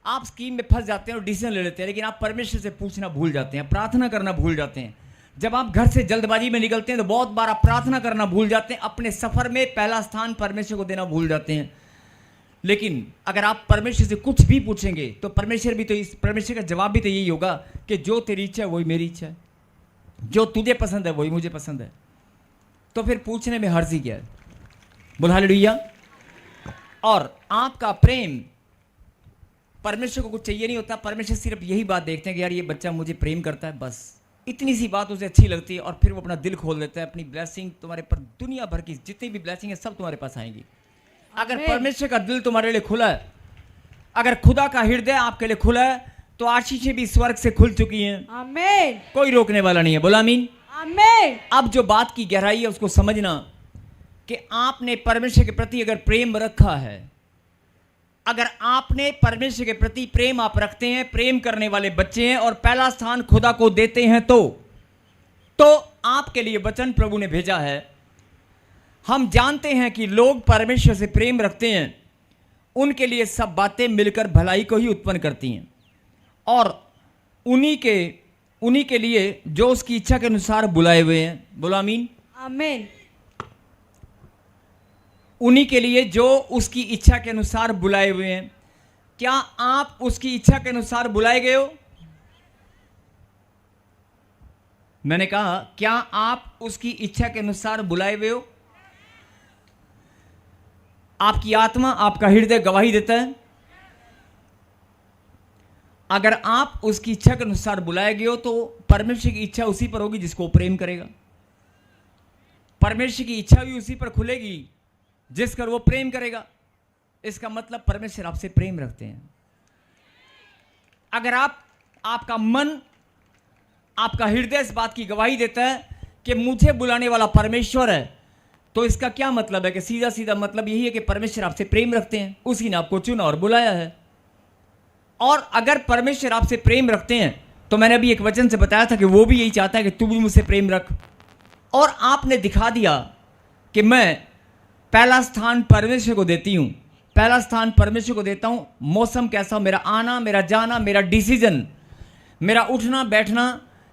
आप स्कीम में फंस जाते हैं और डिसीजन ले लेते हैं, लेकिन आप परमेश्वर से पूछना भूल जाते हैं, प्रार्थना करना भूल जाते हैं। जब आप घर से जल्दबाजी में निकलते हैं तो बहुत बार आप प्रार्थना करना भूल जाते हैं, अपने सफर में पहला स्थान परमेश्वर को देना भूल जाते हैं। लेकिन अगर आप परमेश्वर से कुछ भी पूछेंगे तो परमेश्वर का जवाब भी तो यही होगा कि जो तेरी इच्छा है वही मेरी इच्छा है, जो तुझे पसंद है वही मुझे पसंद है। तो फिर पूछने में हर्ज ही क्या है? बोल हालेलुया। और आपका प्रेम, परमेश्वर को कुछ चाहिए नहीं होता, परमेश्वर सिर्फ यही बात देखते हैं कि यार ये बच्चा मुझे प्रेम करता है, बस इतनी सी बात उसे अच्छी लगती है, और फिर वो अपना दिल खोल देता है। अपनी ब्लेसिंग तुम्हारे पर, दुनिया भर की जितनी भी ब्लेसिंग है सब तुम्हारे पास आएंगी। अगर परमेश्वर का दिल तुम्हारे लिए खुला है, अगर खुदा का हृदय आपके लिए खुला है, तो आशीषें भी स्वर्ग से खुल चुकी हैं। आमीन। कोई रोकने वाला नहीं है। बोला आमीन। आमीन। अब जो बात की गहराई है उसको समझना कि आपने परमेश्वर के प्रति अगर प्रेम रखा है, अगर आपने परमेश्वर के प्रति प्रेम आप रखते हैं, प्रेम करने वाले बच्चे हैं और पहला स्थान खुदा को देते हैं, तो आपके लिए वचन प्रभु ने भेजा है। हम जानते हैं कि लोग परमेश्वर से प्रेम रखते हैं, उनके लिए सब बातें मिलकर भलाई को ही उत्पन्न करती हैं, और उन्हीं के लिए जो उसकी इच्छा के अनुसार बुलाए हुए हैं। बोलो आमीन। आमीन। उन्हीं के लिए जो उसकी इच्छा के अनुसार बुलाए हुए हैं। क्या आप उसकी इच्छा के अनुसार बुलाए गए हो? मैंने कहा क्या आप उसकी इच्छा के अनुसार बुलाए हुए हो? आपकी आत्मा, आपका हृदय गवाही देता है। अगर आप उसकी इच्छा के अनुसार बुलाए गए हो तो परमेश्वर की इच्छा उसी पर होगी जिसको प्रेम करेगा। परमेश्वर की इच्छा भी उसी पर खुलेगी जिस पर वो प्रेम करेगा। इसका मतलब परमेश्वर आपसे प्रेम रखते हैं। अगर आपका मन, आपका हृदय इस बात की गवाही देता है कि मुझे बुलाने वाला परमेश्वर है, तो इसका क्या मतलब है? कि सीधा सीधा मतलब यही है कि परमेश्वर आपसे प्रेम रखते हैं, उसी ने आपको चुना और बुलाया है। और अगर परमेश्वर आपसे प्रेम रखते हैं तो मैंने अभी एक वचन से बताया था कि वो भी यही चाहता है कि तू भी मुझसे प्रेम रख। और आपने दिखा दिया कि मैं पहला स्थान परमेश्वर को देती हूं, पहला स्थान परमेश्वर को देता हूं। मौसम कैसा हो, मेरा आना, मेरा जाना, मेरा डिसीजन, मेरा उठना बैठना,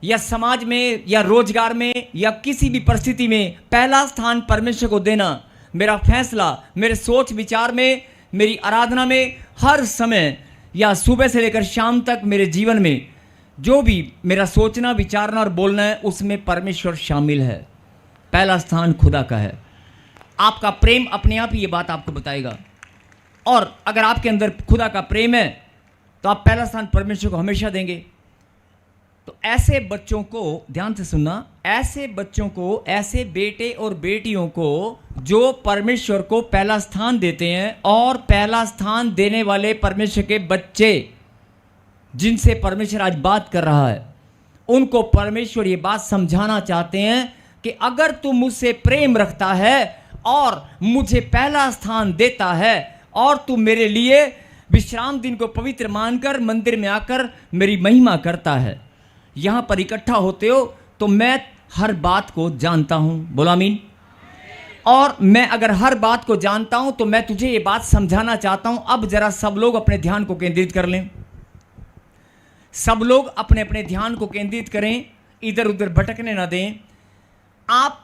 या समाज में या रोजगार में या किसी भी परिस्थिति में पहला स्थान परमेश्वर को देना मेरा फैसला, मेरे सोच विचार में, मेरी आराधना में, हर समय या सुबह से लेकर शाम तक मेरे जीवन में जो भी मेरा सोचना, विचारना और बोलना है उसमें परमेश्वर शामिल है। पहला स्थान खुदा का है। आपका प्रेम अपने आप ही ये बात आपको बताएगा। और अगर आपके अंदर खुदा का प्रेम है तो आप पहला स्थान परमेश्वर को हमेशा देंगे। तो ऐसे बच्चों को ध्यान से सुनना, ऐसे बच्चों को, ऐसे बेटे और बेटियों को जो परमेश्वर को पहला स्थान देते हैं, और पहला स्थान देने वाले परमेश्वर के बच्चे जिनसे परमेश्वर आज बात कर रहा है, उनको परमेश्वर ये बात समझाना चाहते हैं कि अगर तू मुझसे प्रेम रखता है और मुझे पहला स्थान देता है और तू मेरे लिए विश्राम दिन को पवित्र मानकर मंदिर में आकर मेरी महिमा करता है, यहां पर इकट्ठा होते हो, तो मैं हर बात को जानता हूं। बोला आमीन। और मैं अगर हर बात को जानता हूं तो मैं तुझे ये बात समझाना चाहता हूं। अब जरा सब लोग अपने ध्यान को केंद्रित कर लें। सब लोग अपने अपने ध्यान को केंद्रित करें, इधर उधर भटकने ना दें। आप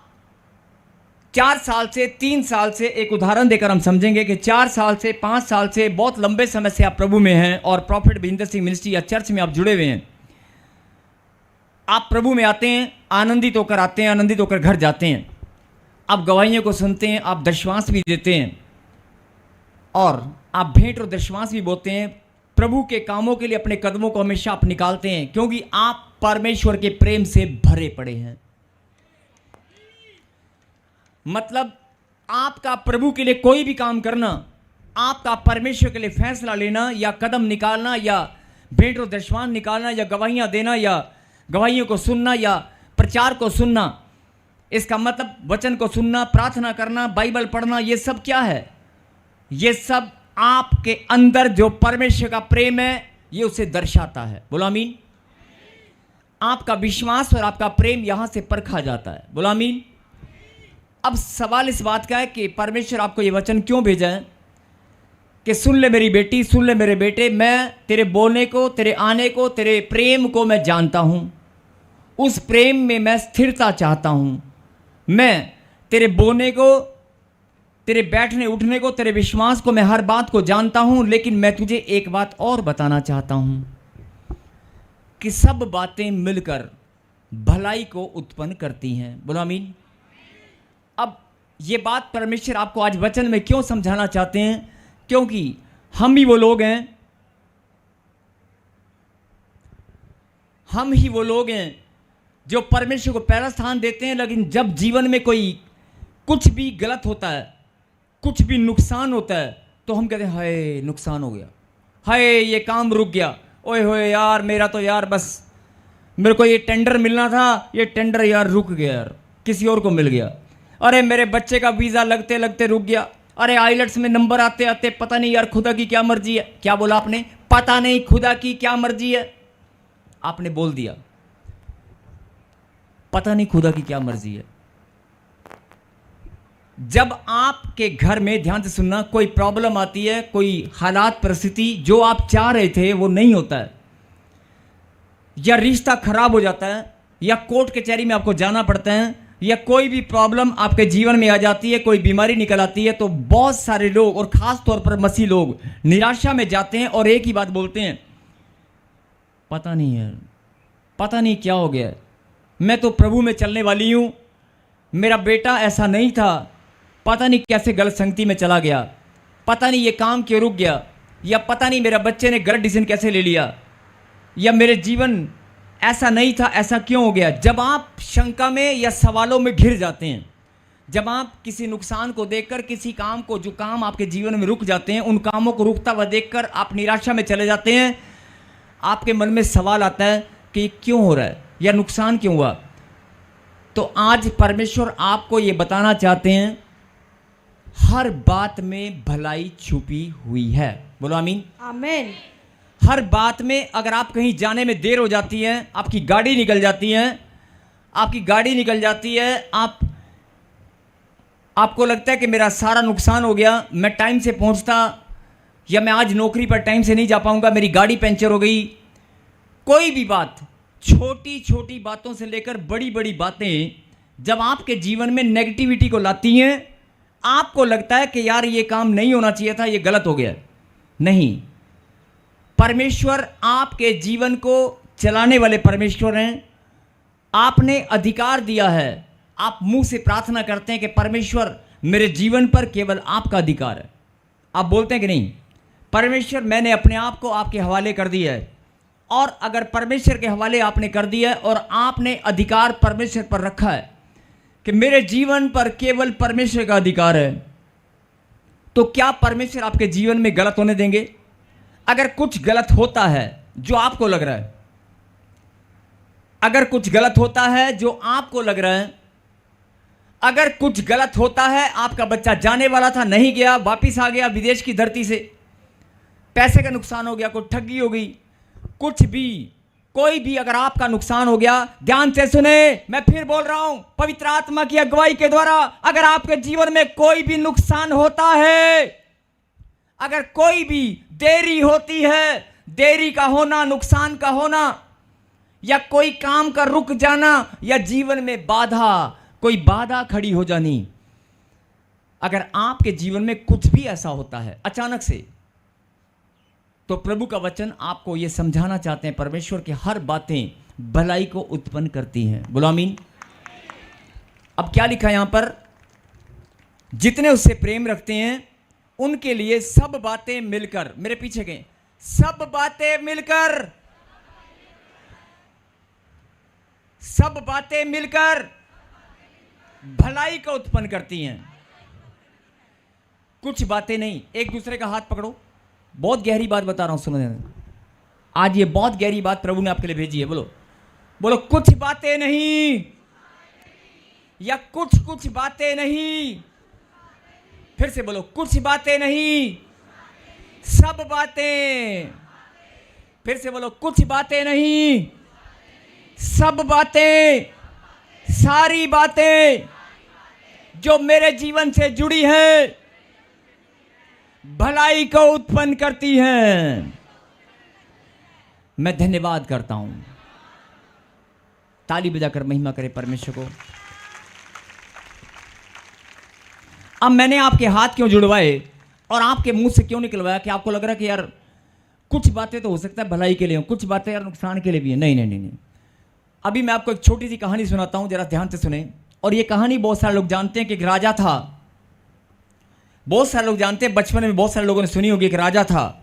4 साल से 3 साल से, एक उदाहरण देकर हम समझेंगे कि 4 साल से 5 साल से बहुत लंबे समय से आप प्रभु में हैं और प्रॉफिट भविंदर सिंह मिनिस्ट्री या चर्च में आप जुड़े हुए हैं। आप प्रभु में आते हैं, आनंदित होकर आते हैं, आनंदित होकर घर जाते हैं, आप गवाहियों को सुनते हैं, आप दशवांश भी देते हैं और आप भेंट और दशवांश भी बोते हैं। प्रभु के कामों के लिए अपने कदमों को हमेशा आप निकालते हैं, क्योंकि आप परमेश्वर के प्रेम से भरे पड़े हैं। मतलब आपका प्रभु के लिए कोई भी काम करना, आपका परमेश्वर के लिए फैसला लेना या कदम निकालना या भेंट और दशवांश निकालना या गवाहियां देना या गवाहियों को सुनना या प्रचार को सुनना, इसका मतलब वचन को सुनना, प्रार्थना करना, बाइबल पढ़ना, ये सब क्या है? ये सब आपके अंदर जो परमेश्वर का प्रेम है ये उसे दर्शाता है। बोलो आमीन। आपका विश्वास और आपका प्रेम यहां से परखा जाता है। बोलो आमीन। अब सवाल इस बात का है कि परमेश्वर आपको ये वचन क्यों भेजा है कि सुन ले मेरी बेटी, सुन ले मेरे बेटे, मैं तेरे बोलने को, तेरे आने को, तेरे प्रेम को मैं जानता हूं, उस प्रेम में मैं स्थिरता चाहता हूं। मैं तेरे बोलने को, तेरे बैठने उठने को, तेरे विश्वास को, मैं हर बात को जानता हूं, लेकिन मैं तुझे एक बात और बताना चाहता हूं कि सब बातें मिलकर भलाई को उत्पन्न करती हैं। बोलो आमीन। अब ये बात परमेश्वर आपको आज वचन में क्यों समझाना चाहते हैं? क्योंकि हम ही वो लोग हैं, हम ही वो लोग हैं जो परमेश्वर को पहला स्थान देते हैं, लेकिन जब जीवन में कोई कुछ भी गलत होता है, कुछ भी नुकसान होता है, तो हम कहते हैं हाय नुकसान हो गया, हाय ये काम रुक गया, ओए होए यार मेरा तो यार बस मेरे को ये टेंडर मिलना था, ये टेंडर यार रुक गया, यार किसी और को मिल गया, अरे मेरे बच्चे का वीज़ा लगते लगते रुक गया, अरे आइलेट्स में नंबर आते आते पता नहीं यार खुदा की क्या मर्जी है। क्या बोला आपने? पता नहीं खुदा की क्या मर्जी है। आपने बोल दिया पता नहीं खुदा की क्या मर्जी है। जब आपके घर में, ध्यान से सुनना, कोई प्रॉब्लम आती है, कोई हालात परिस्थिति जो आप चाह रहे थे वो नहीं होता है, या रिश्ता खराब हो जाता है, या कोर्ट कचहरी में आपको जाना पड़ता है, या कोई भी प्रॉब्लम आपके जीवन में आ जाती है, कोई बीमारी निकल आती है, तो बहुत सारे लोग और खास तौर पर मसीह लोग निराशा में जाते हैं और एक ही बात बोलते हैं, पता नहीं है, पता नहीं क्या हो गया, मैं तो प्रभु में चलने वाली हूं, मेरा बेटा ऐसा नहीं था, पता नहीं कैसे गलत संगति में चला गया, पता नहीं ये काम क्यों रुक गया, या पता नहीं मेरा बच्चे ने गलत डिसीजन कैसे ले लिया, या मेरे जीवन ऐसा नहीं था, ऐसा क्यों हो गया। जब आप शंका में या सवालों में घिर जाते हैं, जब आप किसी नुकसान को देखकर, किसी काम को, जो काम आपके जीवन में रुक जाते हैं, उन कामों को रुकता हुआ देखकर आप निराशा में चले जाते हैं, आपके मन में सवाल आता है कि क्यों हो रहा है या नुकसान क्यों हुआ। तो आज परमेश्वर आपको ये बताना चाहते हैं, हर बात में भलाई छुपी हुई है। बोलो आमीन। आमीन। हर बात में, अगर आप कहीं जाने में देर हो जाती है, आपकी गाड़ी निकल जाती है, आपकी गाड़ी निकल जाती है, आपको लगता है कि मेरा सारा नुकसान हो गया, मैं टाइम से पहुंचता, या मैं आज नौकरी पर टाइम से नहीं जा पाऊंगा, मेरी गाड़ी पंचर हो गई, कोई भी बात, छोटी छोटी बातों से लेकर बड़ी बड़ी बातें जब आपके जीवन में नेगेटिविटी को लाती हैं, आपको लगता है कि यार ये काम नहीं होना चाहिए था, ये गलत हो गया। नहीं, परमेश्वर आपके जीवन को चलाने वाले परमेश्वर हैं। आपने अधिकार दिया है, आप मुंह से प्रार्थना करते हैं कि परमेश्वर मेरे जीवन पर केवल आपका अधिकार है। आप बोलते हैं कि नहीं, परमेश्वर मैंने अपने आप को आपके हवाले कर दिया है, और अगर परमेश्वर के हवाले आपने कर दिया है और आपने अधिकार परमेश्वर पर रखा है कि मेरे जीवन पर केवल परमेश्वर का अधिकार है, तो क्या परमेश्वर आपके जीवन में गलत होने देंगे? अगर कुछ गलत होता है जो आपको लग रहा है, अगर कुछ गलत होता है जो आपको लग रहा है, अगर कुछ गलत होता है, आपका बच्चा जाने वाला था नहीं गया, वापिस आ गया विदेश की धरती से, पैसे का नुकसान हो गया, कोई ठगी हो गई, कुछ भी, कोई भी अगर आपका नुकसान हो गया, ध्यान से सुने, मैं फिर बोल रहा हूं, पवित्र आत्मा की अगुवाई के द्वारा अगर आपके जीवन में कोई भी नुकसान होता है, अगर कोई भी देरी होती है, देरी का होना, नुकसान का होना, या कोई काम का रुक जाना, या जीवन में कोई बाधा खड़ी हो जानी, अगर आपके जीवन में कुछ भी ऐसा होता है अचानक से, तो प्रभु का वचन आपको यह समझाना चाहते हैं, परमेश्वर की हर बातें भलाई को उत्पन्न करती हैं। बोलो आमीन। अब क्या लिखा है यहां पर, जितने उससे प्रेम रखते हैं उनके लिए सब बातें मिलकर, मेरे पीछे गए, सब बातें मिलकर, सब बातें मिलकर भलाई को उत्पन्न करती हैं। कुछ बातें नहीं, एक दूसरे का हाथ पकड़ो। बहुत गहरी बात बता रहा हूं, सुनो। आज ये बहुत गहरी बात प्रभु ने आपके लिए भेजी है। बोलो बोलो, कुछ बातें नहीं, या कुछ कुछ बातें नहीं। फिर से बोलो, कुछ बातें नहीं, सब बातें। फिर से बोलो, कुछ बातें नहीं, सब बातें, सारी बातें जो मेरे जीवन से जुड़ी है भलाई को उत्पन्न करती हैं। मैं धन्यवाद करता हूं। ताली बजाकर महिमा करे परमेश्वर को। अब मैंने आपके हाथ क्यों जुड़वाए और आपके मुंह से क्यों निकलवाया कि आपको लग रहा है कि यार कुछ बातें तो हो सकता है भलाई के लिए हो, कुछ बातें यार नुकसान के लिए भी है। नहीं नहीं नहीं नहीं। अभी मैं आपको एक छोटी सी कहानी सुनाता हूं, जरा ध्यान से सुने। और ये कहानी बहुत सारे लोग जानते हैं कि एक राजा था। बहुत सारे लोग जानते हैं, बचपन में बहुत सारे लोगों ने सुनी होगी। एक राजा था,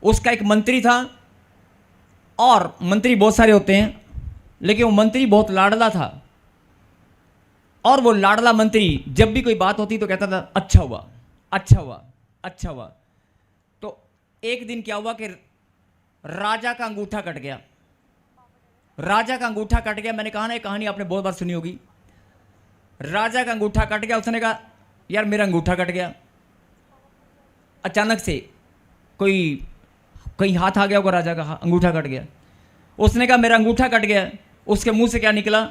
उसका एक मंत्री था, और मंत्री बहुत सारे होते हैं, लेकिन वो मंत्री बहुत लाडला था। और वो लाडला मंत्री जब भी कोई बात होती तो कहता था अच्छा हुआ, अच्छा हुआ, अच्छा हुआ। तो एक दिन क्या हुआ कि राजा का अंगूठा कट गया। राजा का अंगूठा कट गया। मैंने कहा ना, ये कहानी आपने बहुत बार सुनी होगी। राजा का अंगूठा कट गया। उसने कहा यार मेरा अंगूठा कट गया। अचानक से कोई कहीं हाथ आ गया होगा, राजा का अंगूठा कट गया। उसने कहा मेरा अंगूठा कट गया। उसके मुंह से क्या निकला?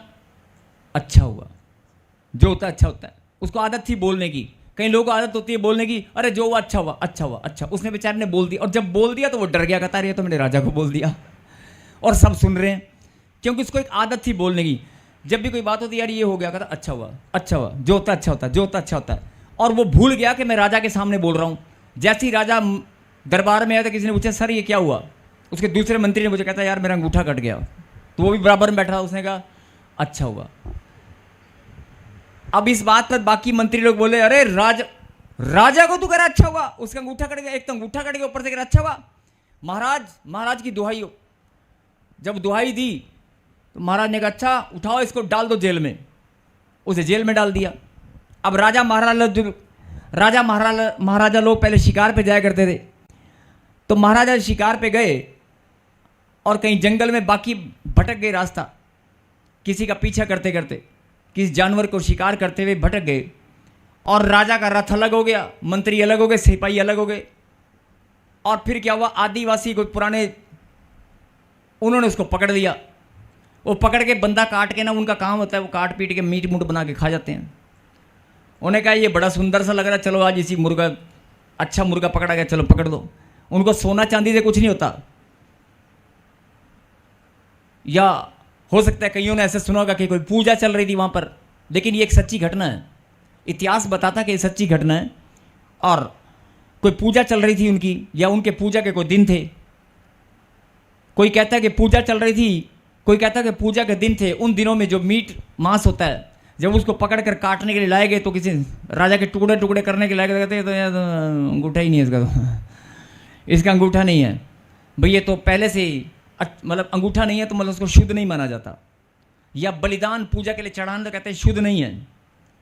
अच्छा हुआ। जो होता है अच्छा होता है। उसको आदत थी बोलने की। कई लोगों को आदत होती है बोलने की, अरे जो हुआ अच्छा हुआ, अच्छा हुआ, अच्छा। उसने बेचारे ने बोल दिया, और जब बोल दिया तो वो डर गया, कहता रही तो मैंने राजा को बोल दिया, और सब सुन रहे हैं, क्योंकि उसको एक आदत थी बोलने की। जब भी कोई बात होती यार ये हो गया, कहता अच्छा हुआ, अच्छा हुआ, जो होता है अच्छा होता है, जो होता है अच्छा होता है। और वो भूल गया कि मैं राजा के सामने बोल रहा हूँ। जैसे ही राजा दरबार में आया तो किसी ने पूछा सर ये क्या हुआ? उसके दूसरे मंत्री ने मुझे कहता यार मेरा अंगूठा कट गया। तो वो भी बराबर में बैठा, उसने कहा अच्छा हुआ। अब इस बात पर बाकी मंत्री लोग बोले अरे राजा को तू कह रहा अच्छा हुआ, उसका अंगूठा कट गया। एक तो अंगूठा कट गया, ऊपर से कह रहा अच्छा हुआ। महाराज की दुहाई हो। जब दुहाई दी तो महाराज ने कहा अच्छा उठाओ इसको, डाल दो जेल में। उसे जेल में डाल दिया। अब राजा महाराजा लोग पहले शिकार पे जाया करते थे। तो महाराजा शिकार पे गए और कहीं जंगल में बाकी भटक गए रास्ता, किसी का पीछा करते करते, किसी जानवर को शिकार करते हुए भटक गए। और राजा का रथ अलग हो गया, मंत्री अलग हो गए, सिपाही अलग हो गए। और फिर क्या हुआ, आदिवासी कोई पुराने, उन्होंने उसको पकड़ लिया। वो पकड़ के बंदा काट के ना, उनका काम होता है वो काट पीट के मीट मूट बना के खा जाते हैं। उन्हें कहा ये बड़ा सुंदर सा लग रहा है, चलो आज इसी मुर्गा, अच्छा मुर्गा पकड़ा गया, चलो पकड़ दो। उनको सोना चांदी से कुछ नहीं होता। या हो सकता है कईयों ने ऐसे सुना होगा कि कोई पूजा चल रही थी वहां पर, लेकिन ये एक सच्ची घटना है। इतिहास बताता कि ये सच्ची घटना है। और कोई पूजा चल रही थी उनकी, या उनके पूजा के कोई दिन थे। कोई कहता है कि पूजा चल रही थी, कोई कहता है कि पूजा के दिन थे। उन दिनों में जो मीट मांस होता है, जब उसको पकड़ कर काटने के लिए लाए गए तो किसी राजा के टुकड़े टुकड़े करने के लाए गए, कहते हैं तो यार अंगूठा ही नहीं है इसका, तो इसका अंगूठा नहीं है भाई, ये तो पहले से ही मतलब अंगूठा नहीं है तो मतलब उसको शुद्ध नहीं माना जाता। या बलिदान पूजा के लिए चढ़ाना तो कहते हैं शुद्ध नहीं है,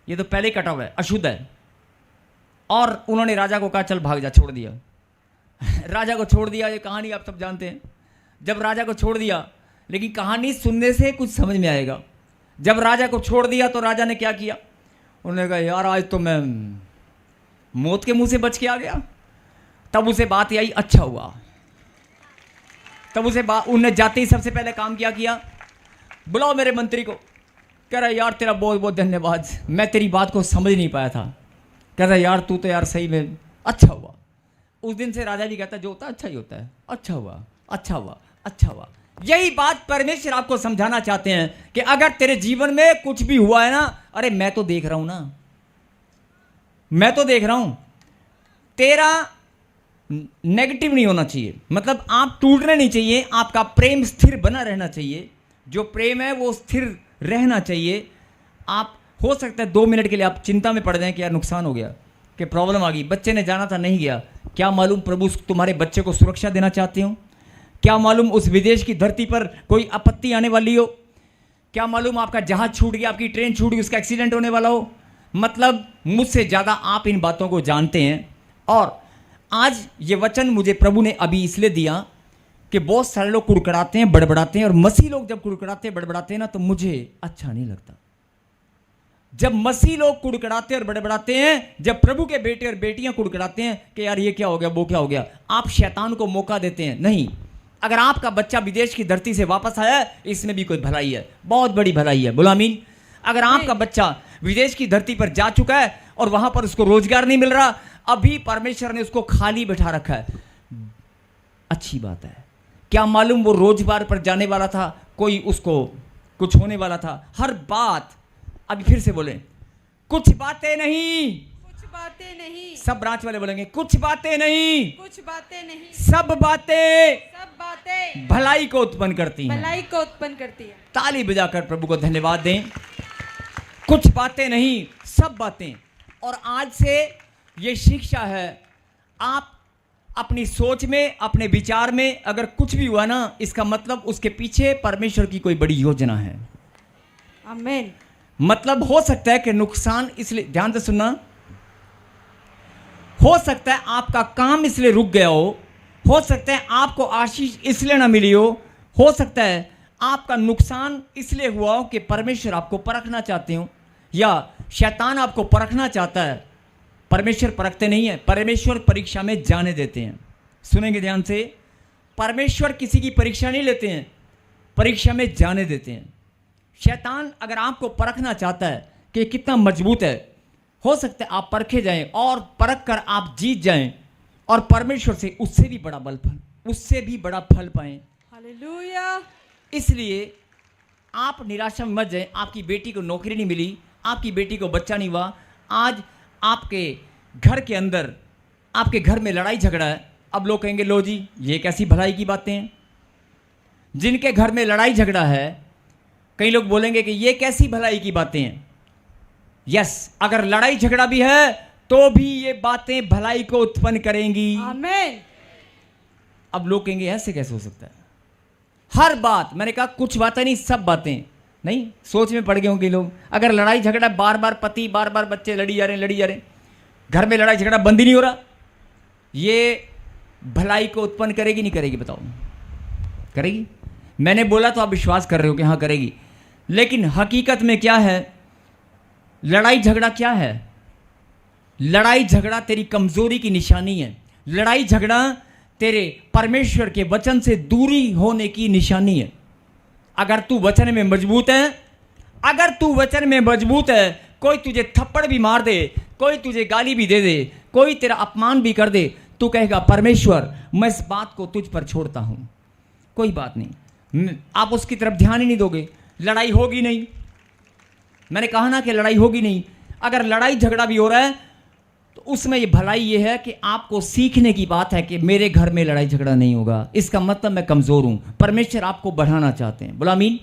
ये तो पहले ही कटा हुआ है, अशुद्ध है। और उन्होंने राजा को कहा चल भाग जा, छोड़ दिया। राजा को छोड़ दिया। ये कहानी आप सब जानते हैं। जब राजा को छोड़ दिया, लेकिन कहानी सुनने से कुछ समझ में आएगा। जब राजा को छोड़ दिया तो राजा ने क्या किया, उन्होंने कहा यार आज तो मैं मौत के मुंह से बच के आ गया। तब उसे बात आई अच्छा हुआ। तब उसे उन्हें जाते ही सबसे पहले काम क्या किया, बुलाओ मेरे मंत्री को। कह रहा यार तेरा बहुत बहुत धन्यवाद, मैं तेरी बात को समझ नहीं पाया था। कह रहा यार तू तो यार सही में अच्छा हुआ। उस दिन से राजा भी कहता जो होता है अच्छा ही होता है, अच्छा हुआ, अच्छा हुआ, अच्छा हुआ। यही बात परमेश्वर आपको समझाना चाहते हैं कि अगर तेरे जीवन में कुछ भी हुआ है ना, अरे मैं तो देख रहा हूं ना, मैं तो देख रहा हूं। तेरा नेगेटिव नहीं होना चाहिए, मतलब आप टूटने नहीं चाहिए, आपका प्रेम स्थिर बना रहना चाहिए। जो प्रेम है वो स्थिर रहना चाहिए। आप हो सकता है 2 मिनट के लिए आप चिंता में पड़ जाएं कि यार नुकसान हो गया, कि प्रॉब्लम आ गई, बच्चे ने जाना था नहीं गया। क्या मालूम प्रभु तुम्हारे बच्चे को सुरक्षा देना चाहते हो, क्या मालूम उस विदेश की धरती पर कोई आपत्ति आने वाली हो, क्या मालूम आपका जहाज छूट गया, आपकी ट्रेन छूट गई, उसका एक्सीडेंट होने वाला हो। मतलब मुझसे ज़्यादा आप इन बातों को जानते हैं। और आज ये वचन मुझे प्रभु ने अभी इसलिए दिया कि बहुत सारे लोग कुड़कुड़ाते हैं, बड़बड़ाते हैं, और मसीह लोग जब कुड़कुड़ाते हैं, बड़बड़ाते हैं ना, तो मुझे अच्छा नहीं लगता। जब मसीह लोग कुड़कुड़ाते और बड़बड़ाते हैं, जब प्रभु के बेटे और बेटियां कुड़कुड़ाते हैं कि यार ये क्या हो गया, वो क्या हो गया, आप शैतान को मौका देते हैं। नहीं, अगर आपका बच्चा विदेश की धरती से वापस आया, इसमें भी कोई भलाई है, बहुत बड़ी भलाई है। बोलो आमीन। अगर आपका बच्चा विदेश की धरती पर जा चुका है और वहां पर उसको रोजगार नहीं मिल रहा, अभी परमेश्वर ने उसको खाली बैठा रखा है, अच्छी बात है। क्या मालूम वो रोजगार पर जाने वाला था, कोई उसको कुछ होने वाला था। हर बात, अभी फिर से बोले, कुछ बातें नहीं, कुछ बातें नहीं, सब ब्रांच वाले बोलेंगे कुछ बातें नहीं, कुछ बातें नहीं, सब बातें सब बातें भलाई को उत्पन्न करती हैं। भलाई को उत्पन्न करती है। ताली बजाकर प्रभु को धन्यवाद दें। कुछ बातें नहीं, सब बातें। और आज से ये शिक्षा है, आप अपनी सोच में, अपने विचार में अगर कुछ भी हुआ ना, इसका मतलब उसके पीछे परमेश्वर की कोई बड़ी योजना है। आमीन। मतलब हो सकता है कि नुकसान इसलिए, ध्यान से सुनना, हो सकता है आपका काम इसलिए रुक गया हो सकता है आपको आशीष इसलिए ना मिली हो सकता है आपका नुकसान इसलिए हुआ हो कि परमेश्वर आपको परखना चाहते हो, या शैतान आपको परखना चाहता है। परमेश्वर परखते नहीं है, परमेश्वर परीक्षा में जाने देते हैं। सुनेंगे ध्यान से, परमेश्वर किसी की परीक्षा नहीं लेते हैं, परीक्षा में जाने देते हैं। शैतान अगर आपको परखना चाहता है कि कितना मजबूत है, हो सकता है आप परखे जाएं और परख कर आप जीत जाएं और परमेश्वर से उससे भी बड़ा उससे भी बड़ा फल पाएं। हालेलुया। इसलिए आप निराशा में मत जाएं। आपकी बेटी को नौकरी नहीं मिली, आपकी बेटी को बच्चा नहीं हुआ, आज आपके घर के अंदर, आपके घर में लड़ाई झगड़ा है। अब लोग कहेंगे लो जी ये कैसी भलाई की बातें हैं। जिनके घर में लड़ाई झगड़ा है, कई लोग बोलेंगे कि ये कैसी भलाई की बातें हैं। यस, अगर लड़ाई झगड़ा भी है तो भी ये बातें भलाई को उत्पन्न करेंगी। आमीन। अब लोग कहेंगे ऐसे कैसे हो सकता है, हर बात, मैंने कहा कुछ बातें नहीं, सब बातें नहीं। सोच में पड़ गए होंगे लोग, अगर लड़ाई झगड़ा बार बार पति, बार बार बच्चे लड़ी जा रहे हैं, घर में लड़ाई झगड़ा बंद ही नहीं हो रहा, ये भलाई को उत्पन्न करेगी नहीं करेगी, बताओ करेगी? मैंने बोला तो आप विश्वास कर रहे हो कि हाँ करेगी, लेकिन हकीकत में क्या है? लड़ाई झगड़ा क्या है? लड़ाई झगड़ा तेरी कमजोरी की निशानी है। लड़ाई झगड़ा तेरे परमेश्वर के वचन से दूरी होने की निशानी है। अगर तू वचन में मजबूत है, अगर तू वचन में मजबूत है, कोई तुझे थप्पड़ भी मार दे, कोई तुझे गाली भी दे दे, कोई तेरा अपमान भी कर दे, तू कहेगा परमेश्वर मैं इस बात को तुझ पर छोड़ता हूं, कोई बात नहीं। आप उसकी तरफ ध्यान ही नहीं दोगे, लड़ाई होगी नहीं। मैंने कहा ना कि लड़ाई होगी नहीं। अगर लड़ाई झगड़ा भी हो रहा है तो उसमें ये भलाई ये है कि आपको सीखने की बात है कि मेरे घर में लड़ाई झगड़ा नहीं होगा, इसका मतलब मैं कमज़ोर हूं। परमेश्वर आपको बढ़ाना चाहते हैं। बोला आमीन।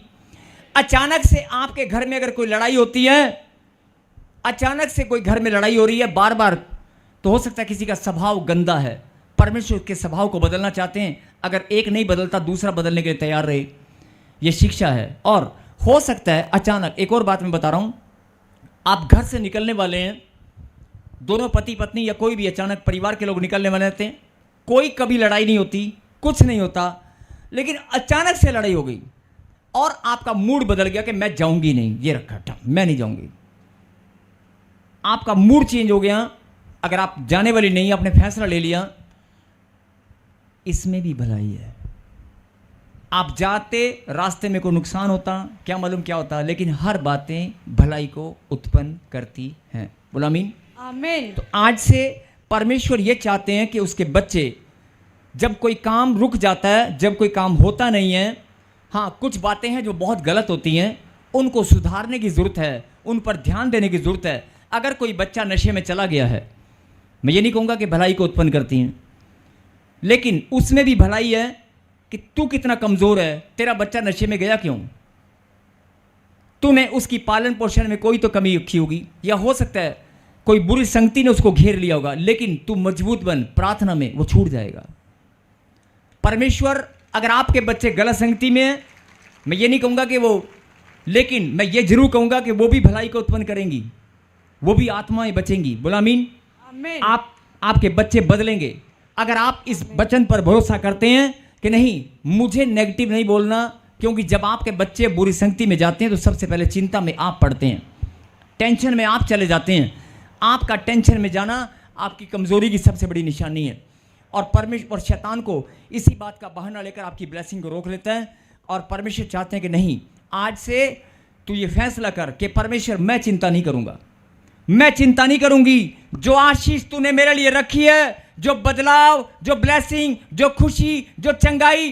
अचानक से आपके घर में अगर कोई लड़ाई होती है, अचानक से कोई घर में लड़ाई हो रही है बार बार, तो हो सकता है किसी का स्वभाव गंदा है, परमेश्वर के स्वभाव को बदलना चाहते हैं। अगर एक नहीं बदलता दूसरा बदलने के लिए तैयार रहे, ये शिक्षा है। और हो सकता है अचानक, एक और बात मैं बता रहा हूं, आप घर से निकलने वाले हैं, दोनों पति पत्नी या कोई भी अचानक परिवार के लोग निकलने वाले रहते हैं, कोई कभी लड़ाई नहीं होती, कुछ नहीं होता, लेकिन अचानक से लड़ाई हो गई और आपका मूड बदल गया कि मैं जाऊंगी नहीं, ये रखा मैं नहीं जाऊंगी। आपका मूड चेंज हो गया। अगर आप जाने वाली नहीं, आपने फैसला ले लिया, इसमें भी भलाई है। आप जाते रास्ते में कोई नुकसान होता, क्या मालूम क्या होता, लेकिन हर बातें भलाई को उत्पन्न करती हैं। बोला आमीन। आमीन। तो आज से परमेश्वर ये चाहते हैं कि उसके बच्चे, जब कोई काम रुक जाता है, जब कोई काम होता नहीं है, हाँ कुछ बातें हैं जो बहुत गलत होती हैं, उनको सुधारने की ज़रूरत है, उन पर ध्यान देने की ज़रूरत है। अगर कोई बच्चा नशे में चला गया है, मैं ये नहीं कहूँगा कि भलाई को उत्पन्न करती हैं, लेकिन उसमें भी भलाई है कि तू कितना कमज़ोर है, तेरा बच्चा नशे में गया क्यों? तूने उसकी पालन पोषण में कोई तो कमी रखी होगी, या हो सकता है कोई बुरी संगति ने उसको घेर लिया होगा, लेकिन तू मजबूत बन, प्रार्थना में वो छूट जाएगा। परमेश्वर, अगर आपके बच्चे गलत संगति में हैं, मैं ये नहीं कहूँगा कि वो, लेकिन मैं ये जरूर कहूँगा कि वो भी भलाई को उत्पन्न करेंगी, वो भी आत्माएं बचेंगी। बोला आमीन। आपके बच्चे बदलेंगे अगर आप इस वचन पर भरोसा करते हैं कि नहीं, मुझे नेगेटिव नहीं बोलना, क्योंकि जब आपके बच्चे बुरी संगति में जाते हैं तो सबसे पहले चिंता में आप पड़ते हैं, टेंशन में आप चले जाते हैं। आपका टेंशन में जाना आपकी कमज़ोरी की सबसे बड़ी निशानी है, और परमेश्वर शैतान को इसी बात का बहाना लेकर आपकी ब्लेसिंग को रोक लेता है। और परमेश्वर चाहते हैं कि नहीं, आज से तू ये फैसला कर कि परमेश्वर मैं चिंता नहीं करूँगा, मैं चिंता नहीं करूँगी। जो आशीष तूने मेरे लिए रखी है, जो बदलाव, जो ब्लेसिंग, जो खुशी, जो चंगाई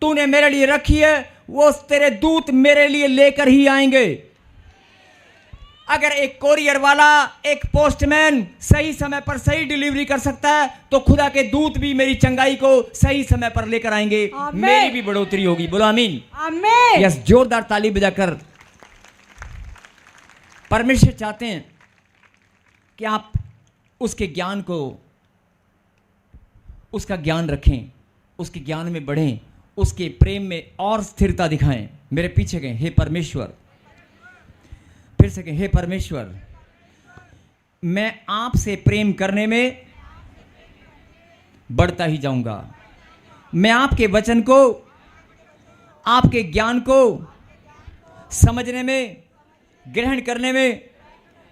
तूने मेरे लिए रखी है, वो तेरे दूत मेरे लिए लेकर ही आएंगे। अगर एक कोरियर वाला, एक पोस्टमैन सही समय पर सही डिलीवरी कर सकता है, तो खुदा के दूत भी मेरी चंगाई को सही समय पर लेकर आएंगे, मेरी भी बढ़ोतरी होगी। बोलो आमीन। आमीन। यस, जोरदार ताली बजाकर। परमेश्वर चाहते हैं कि आप उसके ज्ञान को, उसका ज्ञान रखें, उसके ज्ञान में बढ़ें, उसके प्रेम में और स्थिरता दिखाएं। मेरे पीछे गए, हे परमेश्वर, फिर से कहें, हे परमेश्वर, मैं आपसे प्रेम करने में बढ़ता ही जाऊंगा, मैं आपके वचन को, आपके ज्ञान को समझने में, ग्रहण करने में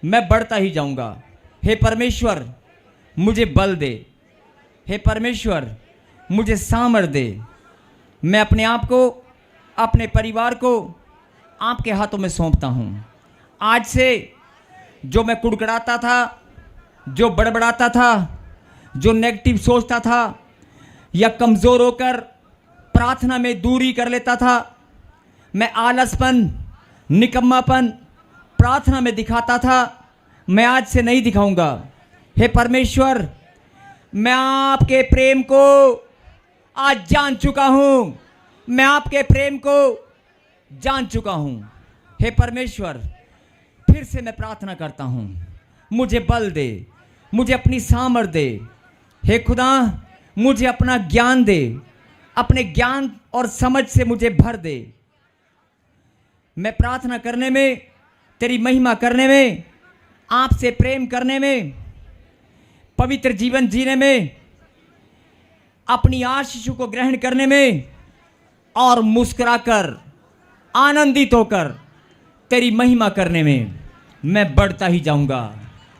मैं बढ़ता ही जाऊंगा। हे परमेश्वर, मुझे बल दे, हे परमेश्वर, मुझे सामर्थ दे। मैं अपने आप को, अपने परिवार को आपके हाथों में सौंपता हूँ। आज से जो मैं कुड़कुड़ाता था, जो बड़बड़ाता था, जो नेगेटिव सोचता था, या कमज़ोर होकर प्रार्थना में दूरी कर लेता था, मैं आलसपन, निकम्मापन प्रार्थना में दिखाता था, मैं आज से नहीं दिखाऊंगा। हे परमेश्वर, मैं आपके प्रेम को आज जान चुका हूँ, मैं आपके प्रेम को जान चुका हूँ। हे परमेश्वर, फिर से मैं प्रार्थना करता हूँ, मुझे बल दे, मुझे अपनी सामर्थ दे। हे खुदा, मुझे अपना ज्ञान दे, अपने ज्ञान और समझ से मुझे भर दे। मैं प्रार्थना करने में, तेरी महिमा करने में, आपसे प्रेम करने में, पवित्र जीवन जीने में, अपनी आशीषों को ग्रहण करने में, और मुस्कुराकर, आनंदित होकर तेरी महिमा करने में मैं बढ़ता ही जाऊंगा,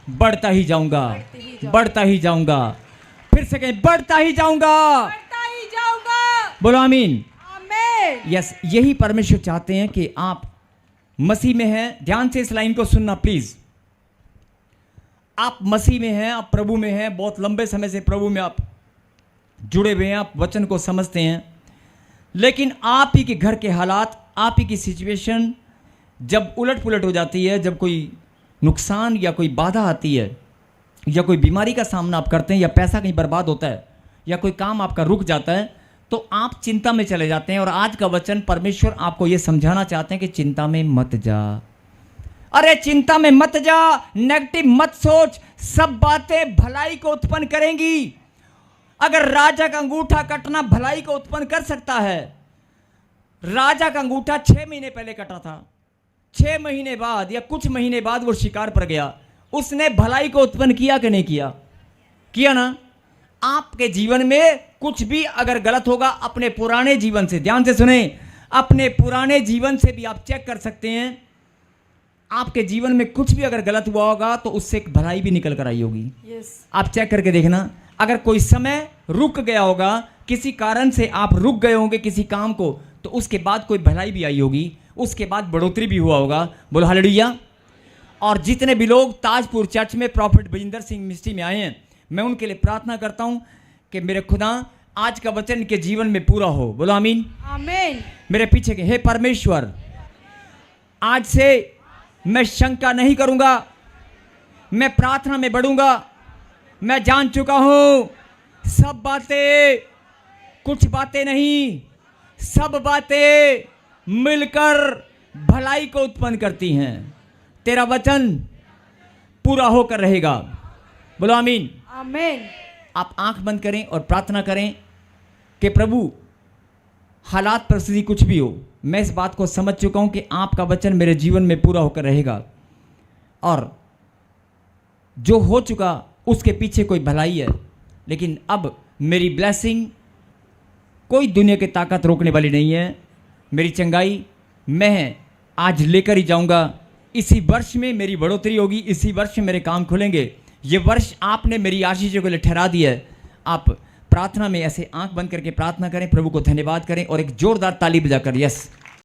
बढ़ता ही जाऊंगा, बढ़ता ही जाऊंगा। फिर से कहें, बढ़ता ही जाऊंगा, बढ़ता ही जाऊंगा। बोलो आमीन। आमीन। यस, यही परमेश्वर चाहते हैं कि आप मसीह में हैं। ध्यान से इस लाइन को सुनना प्लीज। आप मसीह में हैं, आप प्रभु में हैं, बहुत लंबे समय से प्रभु में आप जुड़े हुए हैं, आप वचन को समझते हैं, लेकिन आप ही के घर के हालात, आप ही की सिचुएशन जब उलट पुलट हो जाती है, जब कोई नुकसान या कोई बाधा आती है, या कोई बीमारी का सामना आप करते हैं, या पैसा कहीं बर्बाद होता है, या कोई काम आपका रुक जाता है, तो आप चिंता में चले जाते हैं। और आज का वचन परमेश्वर आपको ये समझाना चाहते हैं कि चिंता में मत जा। अरे चिंता में मत जा, नेगेटिव मत सोच, सब बातें भलाई को उत्पन्न करेंगी। अगर राजा का अंगूठा कटना भलाई को उत्पन्न कर सकता है, राजा का अंगूठा 6 महीने पहले कटा था, 6 महीने बाद या कुछ महीने बाद वो शिकार पर गया, उसने भलाई को उत्पन्न किया कि नहीं किया? किया ना। आपके जीवन में कुछ भी अगर गलत होगा, अपने पुराने जीवन से, ध्यान से सुने, अपने पुराने जीवन से भी आप चेक कर सकते हैं। आपके जीवन में कुछ भी अगर गलत हुआ होगा तो उससे एक भलाई भी निकल कर आई होगी। आप चेक करके देखना। अगर कोई समय रुक गया होगा, किसी कारण से आप रुक गए होंगे किसी काम को, तो उसके बाद कोई भलाई भी आई होगी, उसके बाद बढ़ोतरी भी हुआ होगा। बोलो हालेलुया। और जितने भी लोग ताजपुर चर्च में प्रॉफिट बजिंदर सिंह मिनिस्ट्री में आए हैं, मैं उनके लिए प्रार्थना करता हूं कि मेरे खुदा आज का वचन इनके जीवन में पूरा हो। बोलो आमीन। आमीन। मेरे पीछे के हे परमेश्वर, आज से मैं शंका नहीं करूंगा, मैं प्रार्थना में बढ़ूंगा। मैं जान चुका हूं सब बातें, कुछ बातें नहीं, सब बातें मिलकर भलाई को उत्पन्न करती हैं। तेरा वचन पूरा होकर रहेगा। बोलो आमीन। आमीन। आप आंख बंद करें और प्रार्थना करें कि प्रभु, हालात परिस्थिति कुछ भी हो, मैं इस बात को समझ चुका हूं कि आपका वचन मेरे जीवन में पूरा होकर रहेगा, और जो हो चुका उसके पीछे कोई भलाई है। लेकिन अब मेरी ब्लेसिंग कोई दुनिया की ताकत रोकने वाली नहीं है। मेरी चंगाई मैं आज लेकर ही जाऊंगा। इसी वर्ष में मेरी बढ़ोतरी होगी, इसी वर्ष में मेरे काम खुलेंगे। ये वर्ष आपने मेरी आशीषों के लिए ठहरा दिया है। आप प्रार्थना में ऐसे आंख बंद करके प्रार्थना करें, प्रभु को धन्यवाद करें और एक जोरदार ताली बजाकर यस